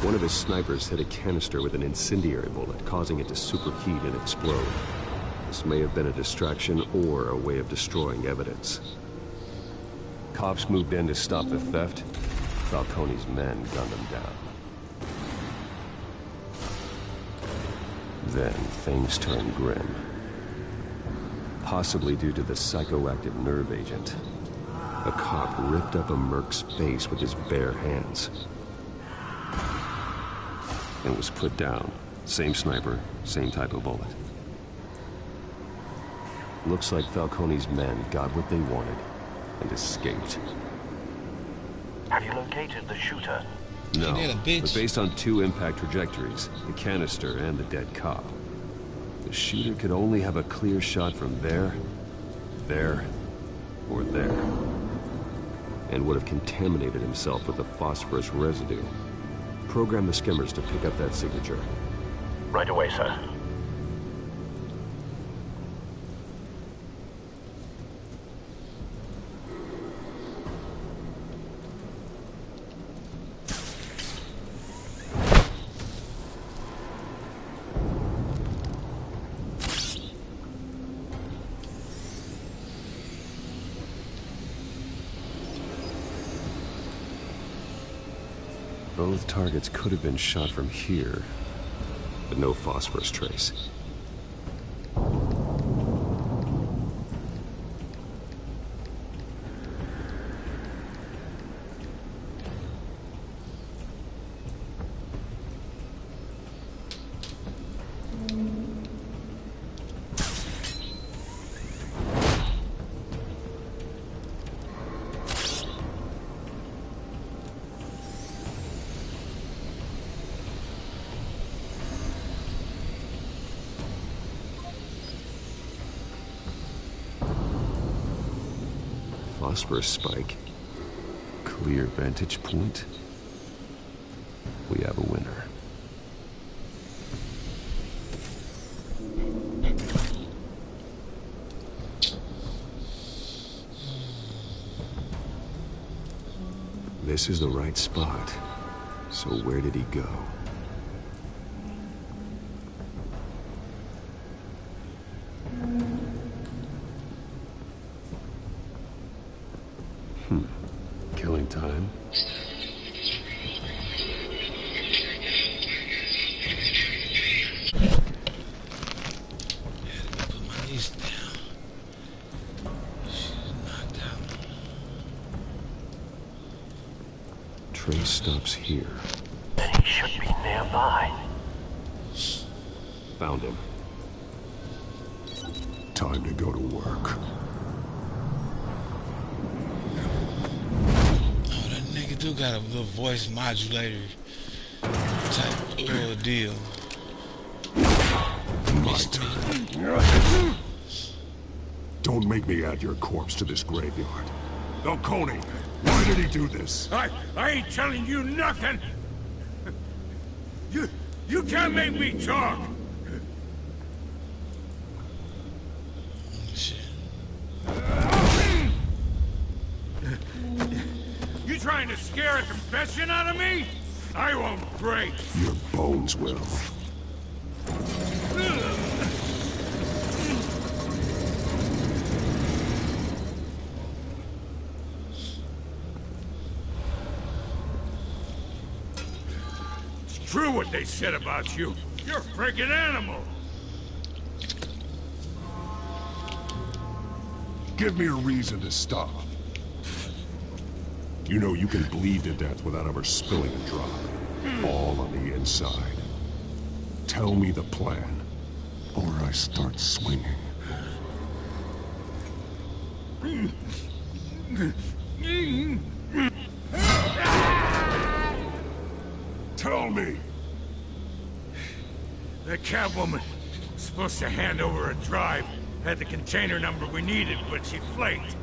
One of his snipers hit a canister with an incendiary bullet, causing it to superheat and explode. This may have been a distraction or a way of destroying evidence. Cops moved in to stop the theft. Falcone's men gunned them down. Then things turned grim. Possibly due to the psychoactive nerve agent. A cop ripped up a merc's face with his bare hands. And was put down. Same sniper, same type of bullet. Looks like Falcone's men got what they wanted and escaped. Have you located the shooter? No, but based on two impact trajectories, the canister and the dead cop, the shooter could only have a clear shot from there, or there, and would have contaminated himself with the phosphorus residue. Program the skimmers to pick up that signature. Right away, sir. Both targets could have been shot from here, but no phosphorus trace. Phosphorus spike. Clear vantage point. We have a winner. This is the right spot. So where did he go? Killing time. Put my knees down. She's knocked out. Trace stops here. Then he should be nearby. Found him. Time to go to work. Do got a little voice modulator type deal. My turn. Don't make me add your corpse to this graveyard. Falcone, why did he do this? I ain't telling you nothing. You can't make me talk. You trying to scare a confession out of me? I won't break. Your bones will. It's true what they said about you. You're a freaking animal. Give me a reason to stop. You know you can bleed to death without ever spilling a drop. All on the inside. Tell me the plan. or I start swinging. Tell me! The Catwoman was supposed to hand over a drive. Had the container number we needed, but she flaked.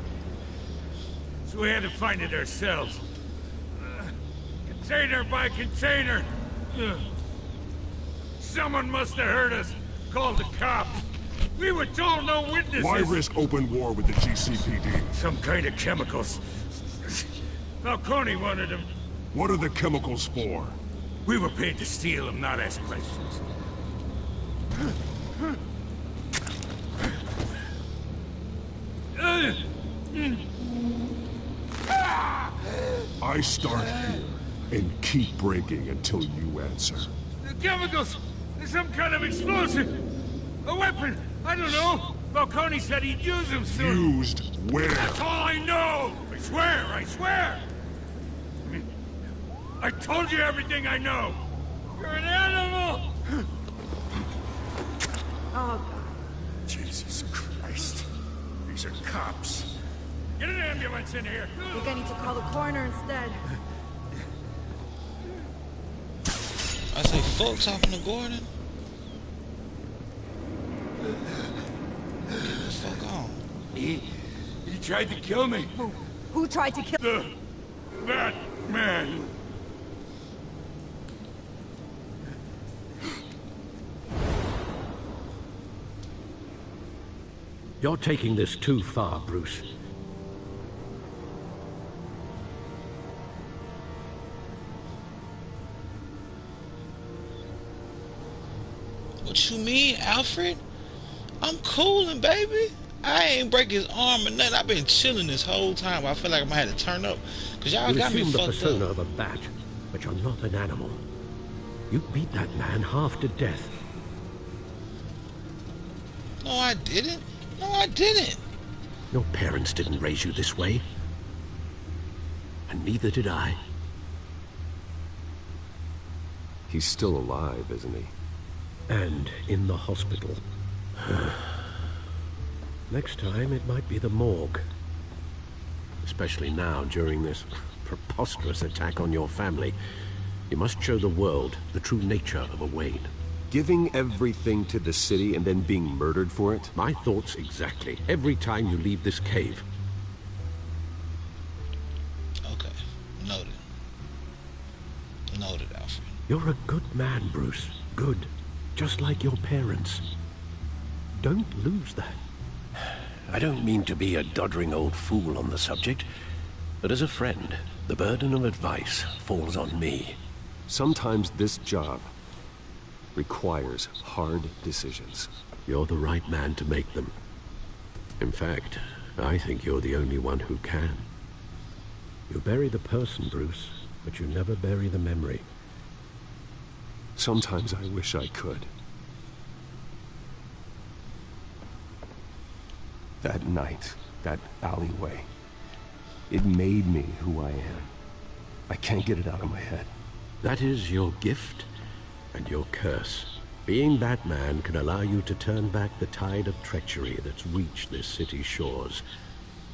So we had to find it ourselves. Container by container. Someone must have heard us. Called the cops. We were told no witnesses. Why risk open war with the GCPD? Some kind of chemicals. Falcone wanted them. What are the chemicals for? We were paid to steal them, not ask questions. I start here and keep breaking until you answer. The chemicals! There's some kind of explosive! A weapon! I don't know! Falcone said he'd use them soon! Used where? That's all I know! I swear! I swear! I told you everything I know! You're an animal! Oh, Jesus Christ. These are cops. Get an ambulance in here! I think I need to call the coroner instead. I say, fuck talking to Gordon. Get the fuck on. He tried to kill me. Who tried to kill? That man. You're taking this too far, Bruce. What you mean, Alfred? I'm coolin', baby. I ain't break his arm or nothing. I've been chilling this whole time. I feel like I might have to turn up. Cause y'all got me fucked up. You assume the persona up. of a bat, but you're not an animal. You beat that man half to death. No, I didn't. No, I didn't. Your parents didn't raise you this way. And neither did I. He's still alive, isn't he? And in the hospital. Next time, it might be the morgue. Especially now, during this preposterous attack on your family. You must show the world the true nature of a Wayne. Giving everything to the city and then being murdered for it? My thoughts exactly. Every time you leave this cave. Okay. Noted. Noted, Alfred. You're a good man, Bruce. Good. Just like your parents. Don't lose that. I don't mean to be a doddering old fool on the subject, but as a friend, the burden of advice falls on me. Sometimes this job requires hard decisions. You're the right man to make them. In fact, I think you're the only one who can. You bury the person, Bruce, but you never bury the memory. Sometimes I wish I could. That night, that alleyway, it made me who I am. I can't get it out of my head. That is your gift and your curse. Being Batman can allow you to turn back the tide of treachery that's reached this city's shores,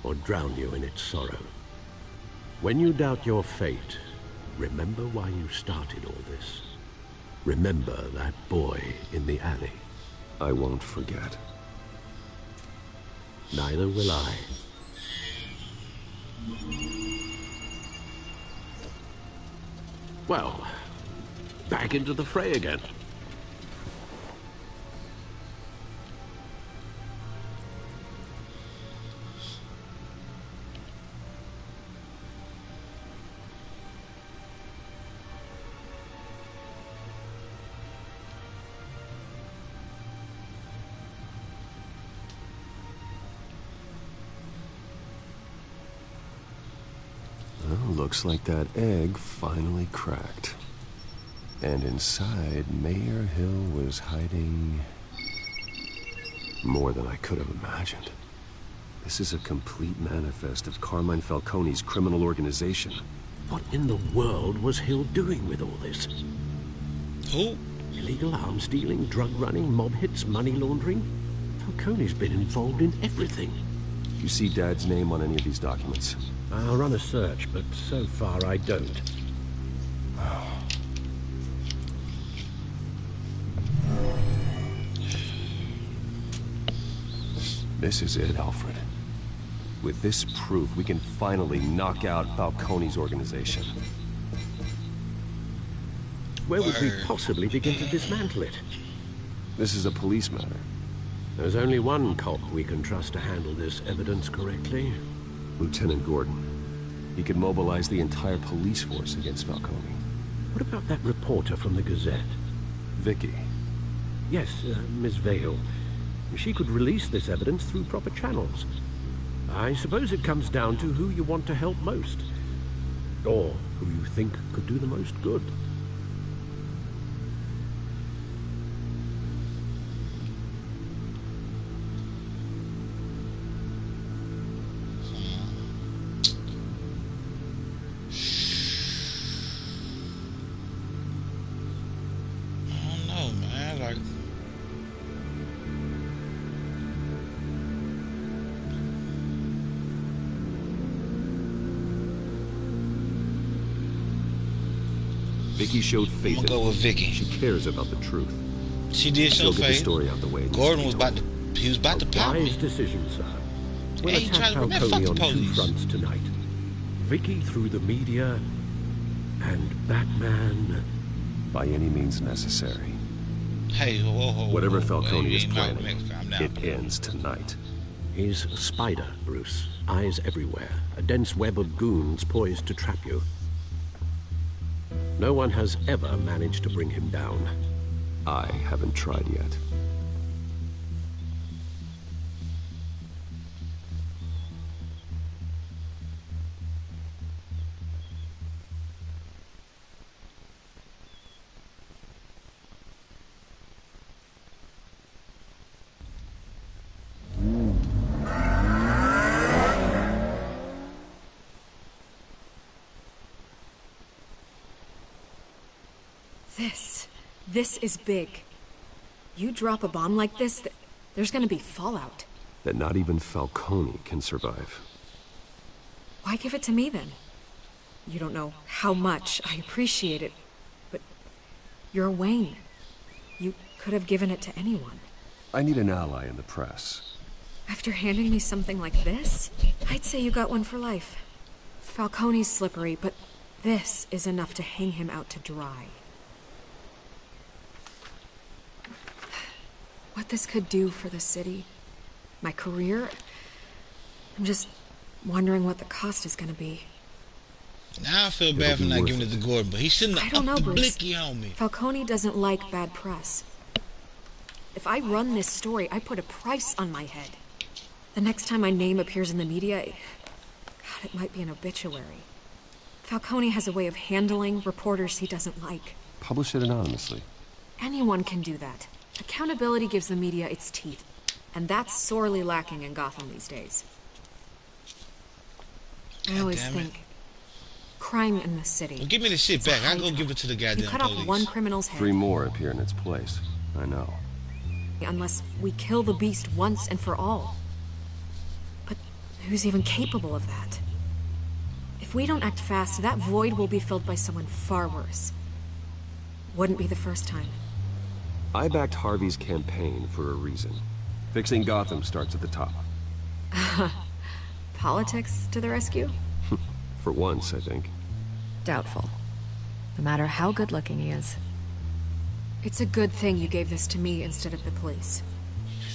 or drown you in its sorrow. When you doubt your fate, remember why you started all this. Remember that boy in the alley. I won't forget. Neither will I. Well, back into the fray again. Looks like that egg finally cracked. And inside, Mayor Hill was hiding more than I could have imagined. This is a complete manifest of Carmine Falcone's criminal organization. What in the world was Hill doing with all this? Who? Illegal arms dealing, drug running, mob hits, money laundering. Falcone's been involved in everything. You see Dad's name on any of these documents? I'll run a search, but so far I don't. This is it, Alfred. With this proof, we can finally knock out Falcone's organization. Where would we possibly begin to dismantle it? This is a police matter. There's only one cop we can trust to handle this evidence correctly. Lieutenant Gordon. He could mobilize the entire police force against Falcone. What about that reporter from the Gazette? Vicky. Yes, Miss Vale. She could release this evidence through proper channels. I suppose it comes down to who you want to help most. Or who you think could do the most good. Vicky showed faith. I'm gonna go with Vicky. She cares about the truth. She did show She'll get the faith. story out the way. Gordon was about to. He was about to pop me. Wise decision, sir. We'll Hey, attack Falcone on two fronts tonight. Vicky through the media, and Batman. By any means necessary. Hey, whoa, whatever Falcone is hey, planning, down. it ends tonight. He's a spider, Bruce. Eyes everywhere. A dense web of goons poised to trap you. No one has ever managed to bring him down. I haven't tried yet. This is big. You drop a bomb like this, there's gonna be fallout. That not even Falcone can survive. Why give it to me then? You don't know how much I appreciate it, but you're Wayne. You could have given it to anyone. I need an ally in the press. After handing me something like this, I'd say you got one for life. Falcone's slippery, but this is enough to hang him out to dry. What this could do for the city, my career, I'm just wondering what the cost is gonna be. Now I feel bad for not giving it to Gordon, but he shouldn't have upped the Bruce. blicky on me. Falcone doesn't like bad press. If I run this story, I put a price on my head. The next time my name appears in the media, God, it might be an obituary. Falcone has a way of handling reporters he doesn't like. Publish it anonymously. Anyone can do that. Accountability gives the media its teeth, and that's sorely lacking in Gotham these days. I always think crime in the city. Well, give me the shit back. I'll go give it to the goddamn you cut police. off one criminal's head. 3 more appear in its place. I know. Unless we kill the beast once and for all. But who's even capable of that? If we don't act fast, that void will be filled by someone far worse. Wouldn't be the first time. I backed Harvey's campaign for a reason. Fixing Gotham starts at the top. Politics to the rescue? For once, I think. Doubtful. No matter how good-looking he is. It's a good thing you gave this to me instead of the police.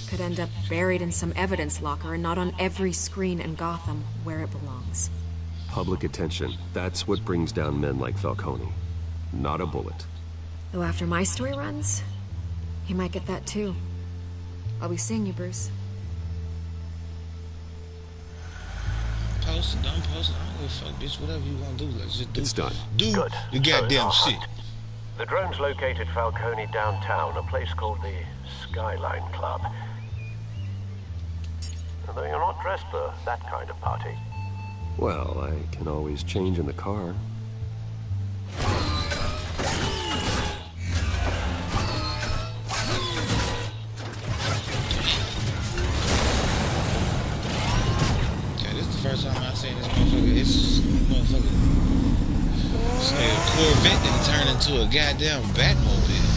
Could end up buried in some evidence locker and not on every screen in Gotham where it belongs. Public attention. That's what brings down men like Falcone. Not a bullet. Though after my story runs, he might get that too. I'll be seeing you, Bruce. Post it, don't post it. I don't give a fuck, bitch. Whatever you want to do, let's just do. It's done. Do Good. the goddamn So, shit. The drones located Falcone downtown, a place called the Skyline Club. Although you're not dressed for that kind of party. Well, I can always change in the car. first time I seen this motherfucker. It's motherfucker. This nigga Corvette that turned into a goddamn Batmobile.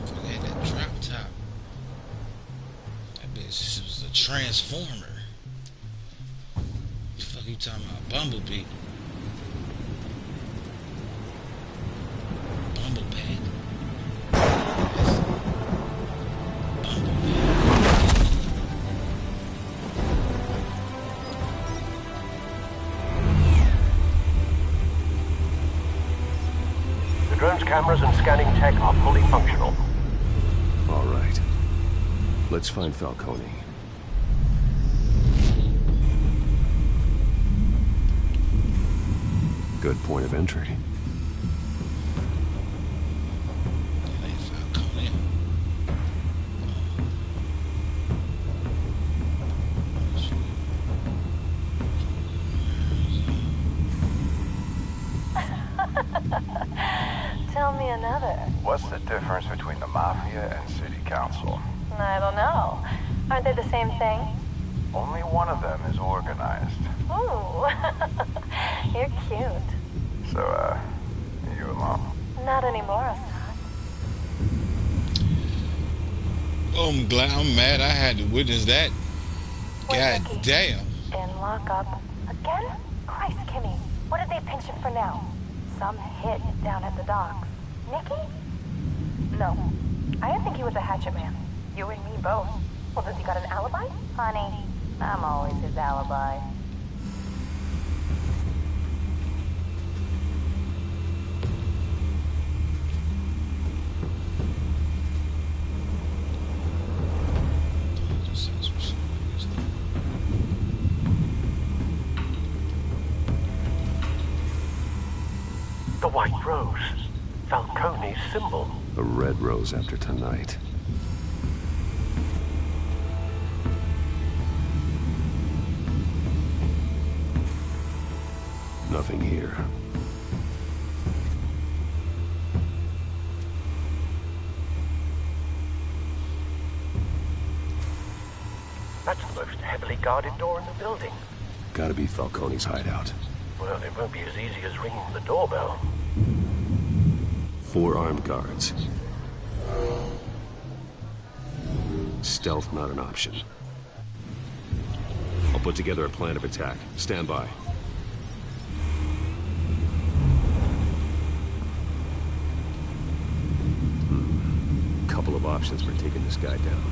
Motherfucker had that drop top. That bitch was a transformer. What the fuck you talking about? Bumblebee. Cameras and scanning tech are fully functional. All right. Let's find Falcone. Good point of entry. Tell me another. What's the difference between the Mafia and City Council? I don't know. Aren't they the same thing? Only one of them is organized. Ooh. You're cute. So, you alone? Not anymore, Assad. Oh, I'm mad I had to witness that. God damn. In lockup. Again? Christ, Kimmy. What did they pinch him for now? Some hit down at the docks. Nikki? No. I didn't think he was a hatchet man. You and me both. Well, does he got an alibi? Honey, I'm always his alibi. The white rose. Falcone's symbol. A red rose after tonight. Nothing here. That's the most heavily guarded door in the building. Gotta be Falcone's hideout. Well, it won't be as easy as ringing the doorbell. 4 armed guards. Stealth not an option. I'll put together a plan of attack. Stand by. Couple of options for taking this guy down.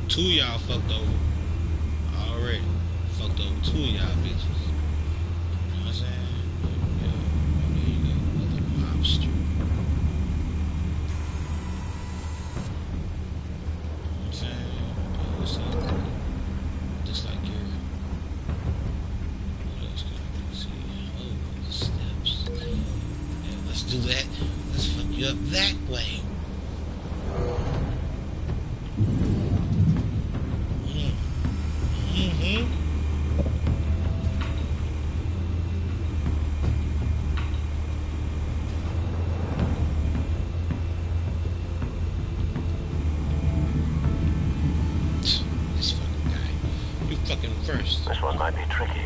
Two of y'all fucked over. Already. Fucked over 2 of y'all bitches. You know what I'm saying? Yeah. There you go. Another mobster. You know what I'm saying? What's up? Just like your... What else can I see? Oh, the steps. Yeah, let's do that. Let's fuck you up that way. first. This one might be tricky.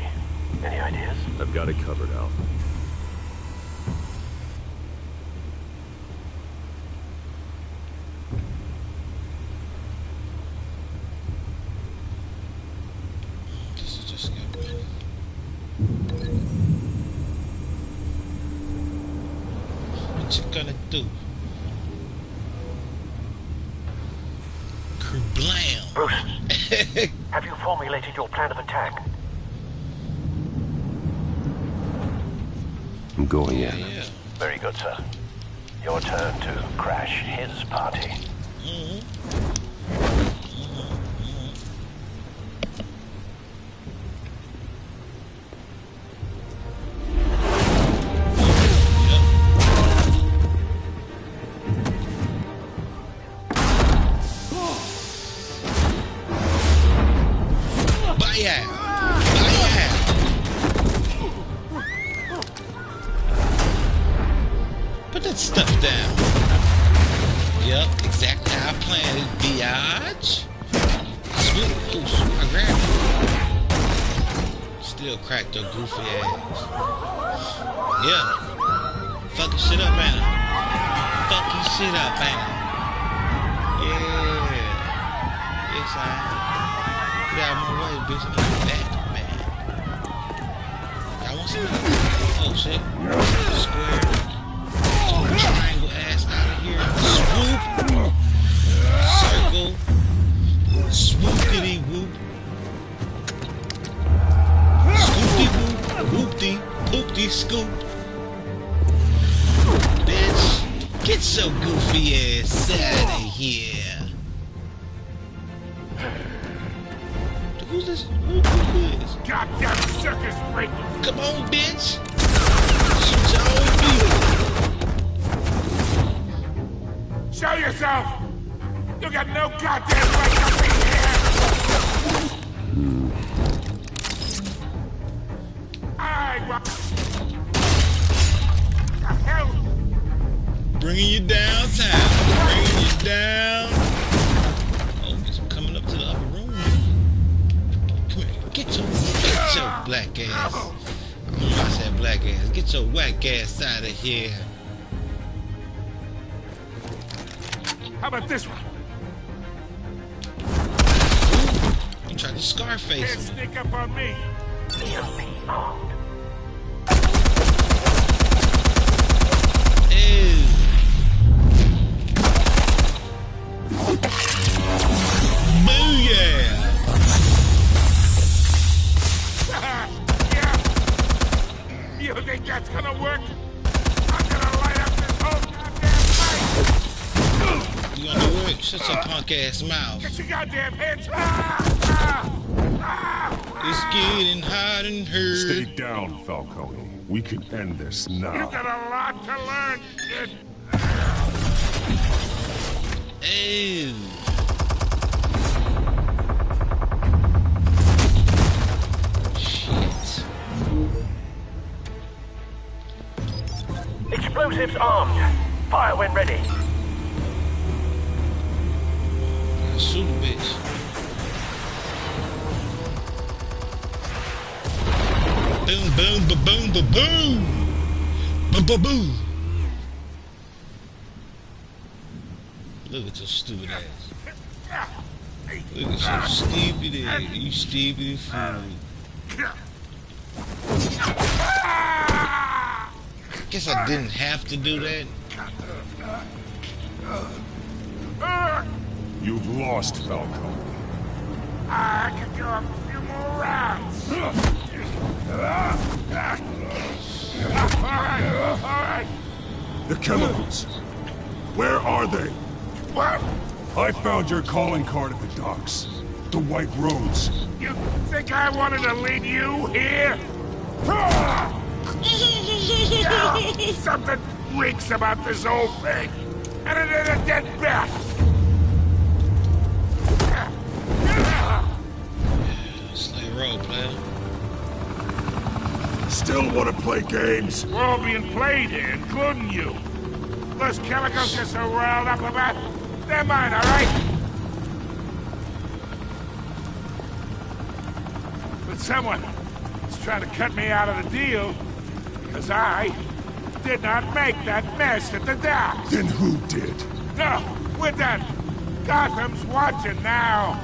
Any ideas? I've got it covered, Al. This is just get ready. What you gonna do? Kerblam! Bruce, have you formulated your plan of attack? I'm going in. Yeah. Very good, sir. Your turn to crash his party. Put that stuff down. Yep, exactly how I planned it. Biatch. Sweet. Ooh, I grabbed it. Still cracked your goofy ass. Yeah. Fucking shit up, man. Fucking shit up, man. Yeah. Yes, I am. Get out of my way, bitch. I'm like that, man. I want some. Oh, shit. Square. Triangle ass out of here. Swoop. Circle. Swoopity whoop. Scoopty whoop. Whoopty. Poopty scoop. Bitch. Get your goofy ass out of here. Who's this? Who is? Goddamn circus freak! Come on, bitch. Shoot your own people. Show yourself! You got no goddamn right to be here! Alright, what the hell? Bringing you downtown. Bringing you down. Oh, it's coming up to the upper room. Come here. Get your black ass. I don't know why I said black ass. Get your whack ass out of here. How about this one? You tried to Scarface Can't him. sneak up on me. Ew. Booyah! Yeah. You think that's gonna work? I'm gonna light up this whole goddamn place! You gonna do it? Shut your punk ass mouth. Get your goddamn hands! It's getting hot in here. Stay down, Falcone. We can end this now. You got a lot to learn, kid. Ew. Shit. Explosives armed. Fire when ready. Shoot a bitch. Boom, boom, ba boom, ba boom. Ba ba boom. Look at your stupid ass. Look at your stupid ass. You stupid fool. Guess I didn't have to do that. You've lost, Falcone. I could go up a few more rounds. All right. The chemicals. Where are they? What? I found your calling card at the docks. The White Rose. You think I wanted to leave you here? Something reeks about this whole thing. And it ain't a dead bat. Slay roll, player. Still want to play games? We're all being played here, including you. Those chemicals you're so riled up about, they're mine, all right? someone is trying to cut me out of the deal because I did not make that mess at the docks. Then who did? No, we're done. Gotham's watching now.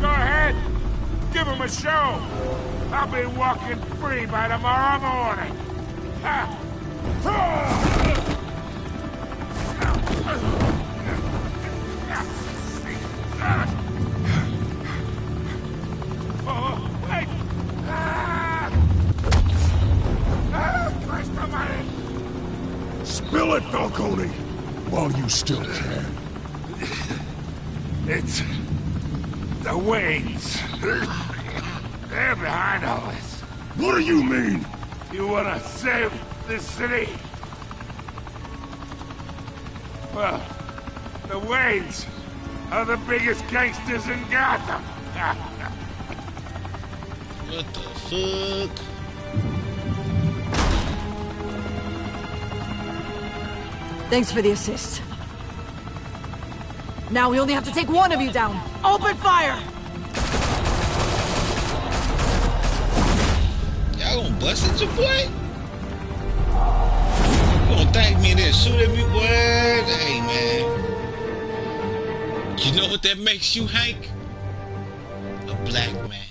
Go ahead. Give him a show. I'll be walking free by tomorrow morning. Oh, wait! Christ almighty! Spill it, Falcone, while you still can. It's the Waynes. They're behind all this. What do you mean? You want to save this city? Well, the Waynes are the biggest gangsters in Gotham. What the fuck? Thanks for the assist. Now we only have to take one of you down. Open fire! Y'all gonna bust at your boy? You gonna thank me and then shoot at me, boy? Hey, man. You know what that makes you, Hank? A black man.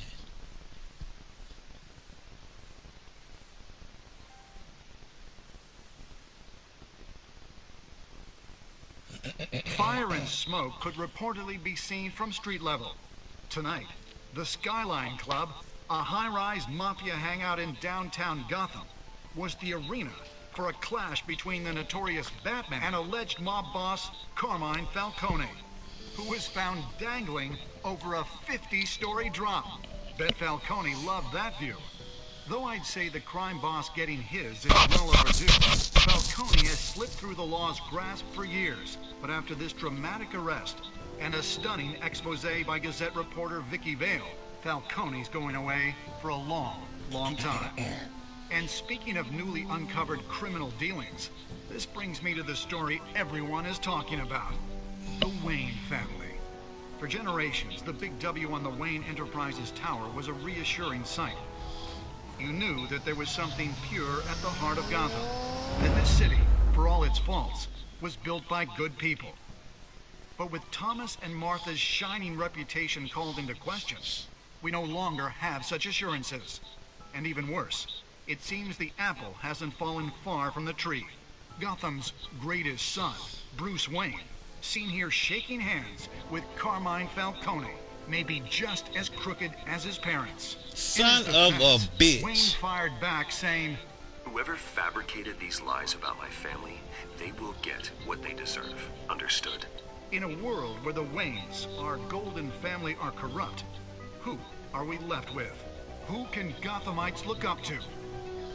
Fire and smoke could reportedly be seen from street level. Tonight, the Skyline Club, a high-rise mafia hangout in downtown Gotham, was the arena for a clash between the notorious Batman and alleged mob boss Carmine Falcone, who was found dangling over a 50-story drop. Bet Falcone loved that view. Though I'd say the crime boss getting his is well overdue, Falcone has slipped through the law's grasp for years. But after this dramatic arrest and a stunning expose by Gazette reporter Vicky Vale, Falcone's going away for a long, long time. And speaking of newly uncovered criminal dealings, this brings me to the story everyone is talking about. The Wayne family. For generations, the big W on the Wayne Enterprises tower was a reassuring sight. You knew that there was something pure at the heart of Gotham. That this city, for all its faults, was built by good people. But with Thomas and Martha's shining reputation called into question, we no longer have such assurances. And even worse, it seems the apple hasn't fallen far from the tree. Gotham's greatest son, Bruce Wayne, seen here shaking hands with Carmine Falcone, may be just as crooked as his parents. Son of a bitch. Wayne fired back saying, "Whoever fabricated these lies about my family, they will get what they deserve. Understood?" In a world where the Waynes, our golden family, are corrupt, who are we left with? Who can Gothamites look up to?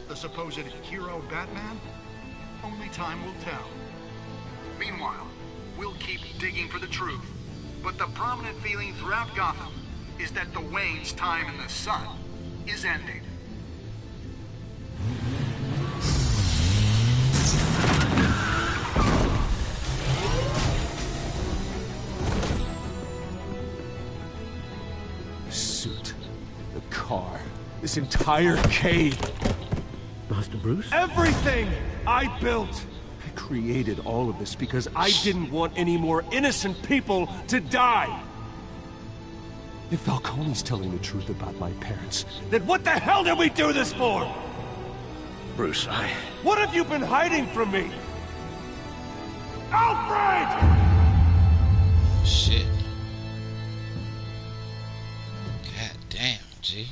The supposed hero Batman? Only time will tell. Meanwhile, we'll keep digging for the truth. But the prominent feeling throughout Gotham is that the Waynes' time in the sun is ending. The suit, the car, this entire cave. Master Bruce? Everything I built! I created all of this because I didn't want any more innocent people to die! If Falcone's telling the truth about my parents, then what the hell did we do this for? Bruce, What have you been hiding from me? Alfred! Shit. God damn, G.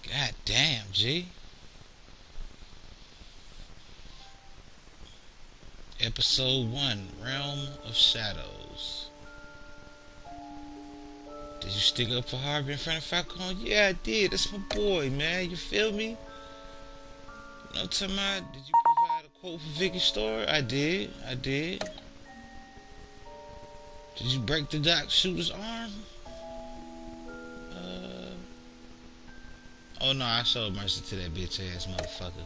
God damn, G. Episode 1, Realm of Shadows. Did you stick up for Harvey in front of Falcone? Yeah, I did. That's my boy, man. You feel me? You know what I'm talking about? Did you provide a quote for Vicky's story? I did. I did. Did you break the dock shooter's arm? Oh no, I showed mercy to that bitch ass motherfucker.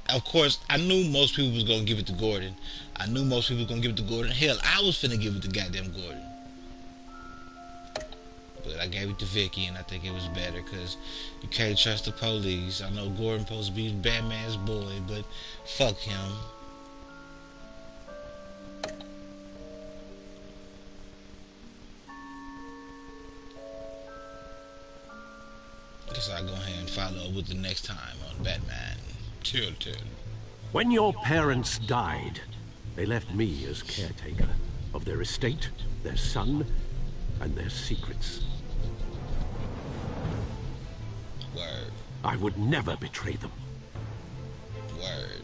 Of course, I knew most people was gonna give it to Gordon. I knew most people was gonna give it to Gordon. Hell, I was finna give it to goddamn Gordon. But I gave it to Vicky, and I think it was better because you can't trust the police. I know Gordon supposed to be Batman's boy, but fuck him. Guess I'll go ahead and follow up with the next time on Batman Telltale. When your parents died, they left me as caretaker of their estate, their son, and their secrets. Word. I would never betray them. Word.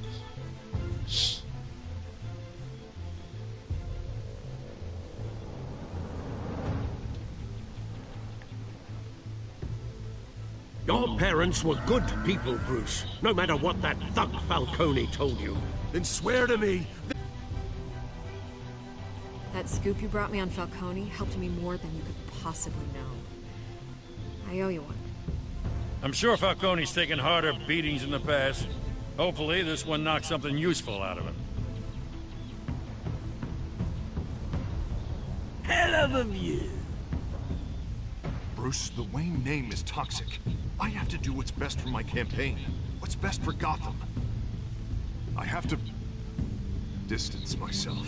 Your parents were good people, Bruce, no matter what that thug Falcone told you. Then swear to me. That scoop you brought me on Falcone helped me more than you could possibly know. I owe you one. I'm sure Falcone's taken harder beatings in the past. Hopefully, this one knocks something useful out of him. Hell of a view. Bruce, the Wayne name is toxic. I have to do what's best for my campaign. What's best for Gotham. I have to distance myself.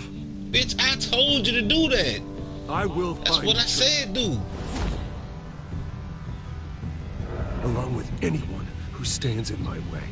Bitch, I told you to do that. I will That's find what I said, do. along with anyone who stands in my way.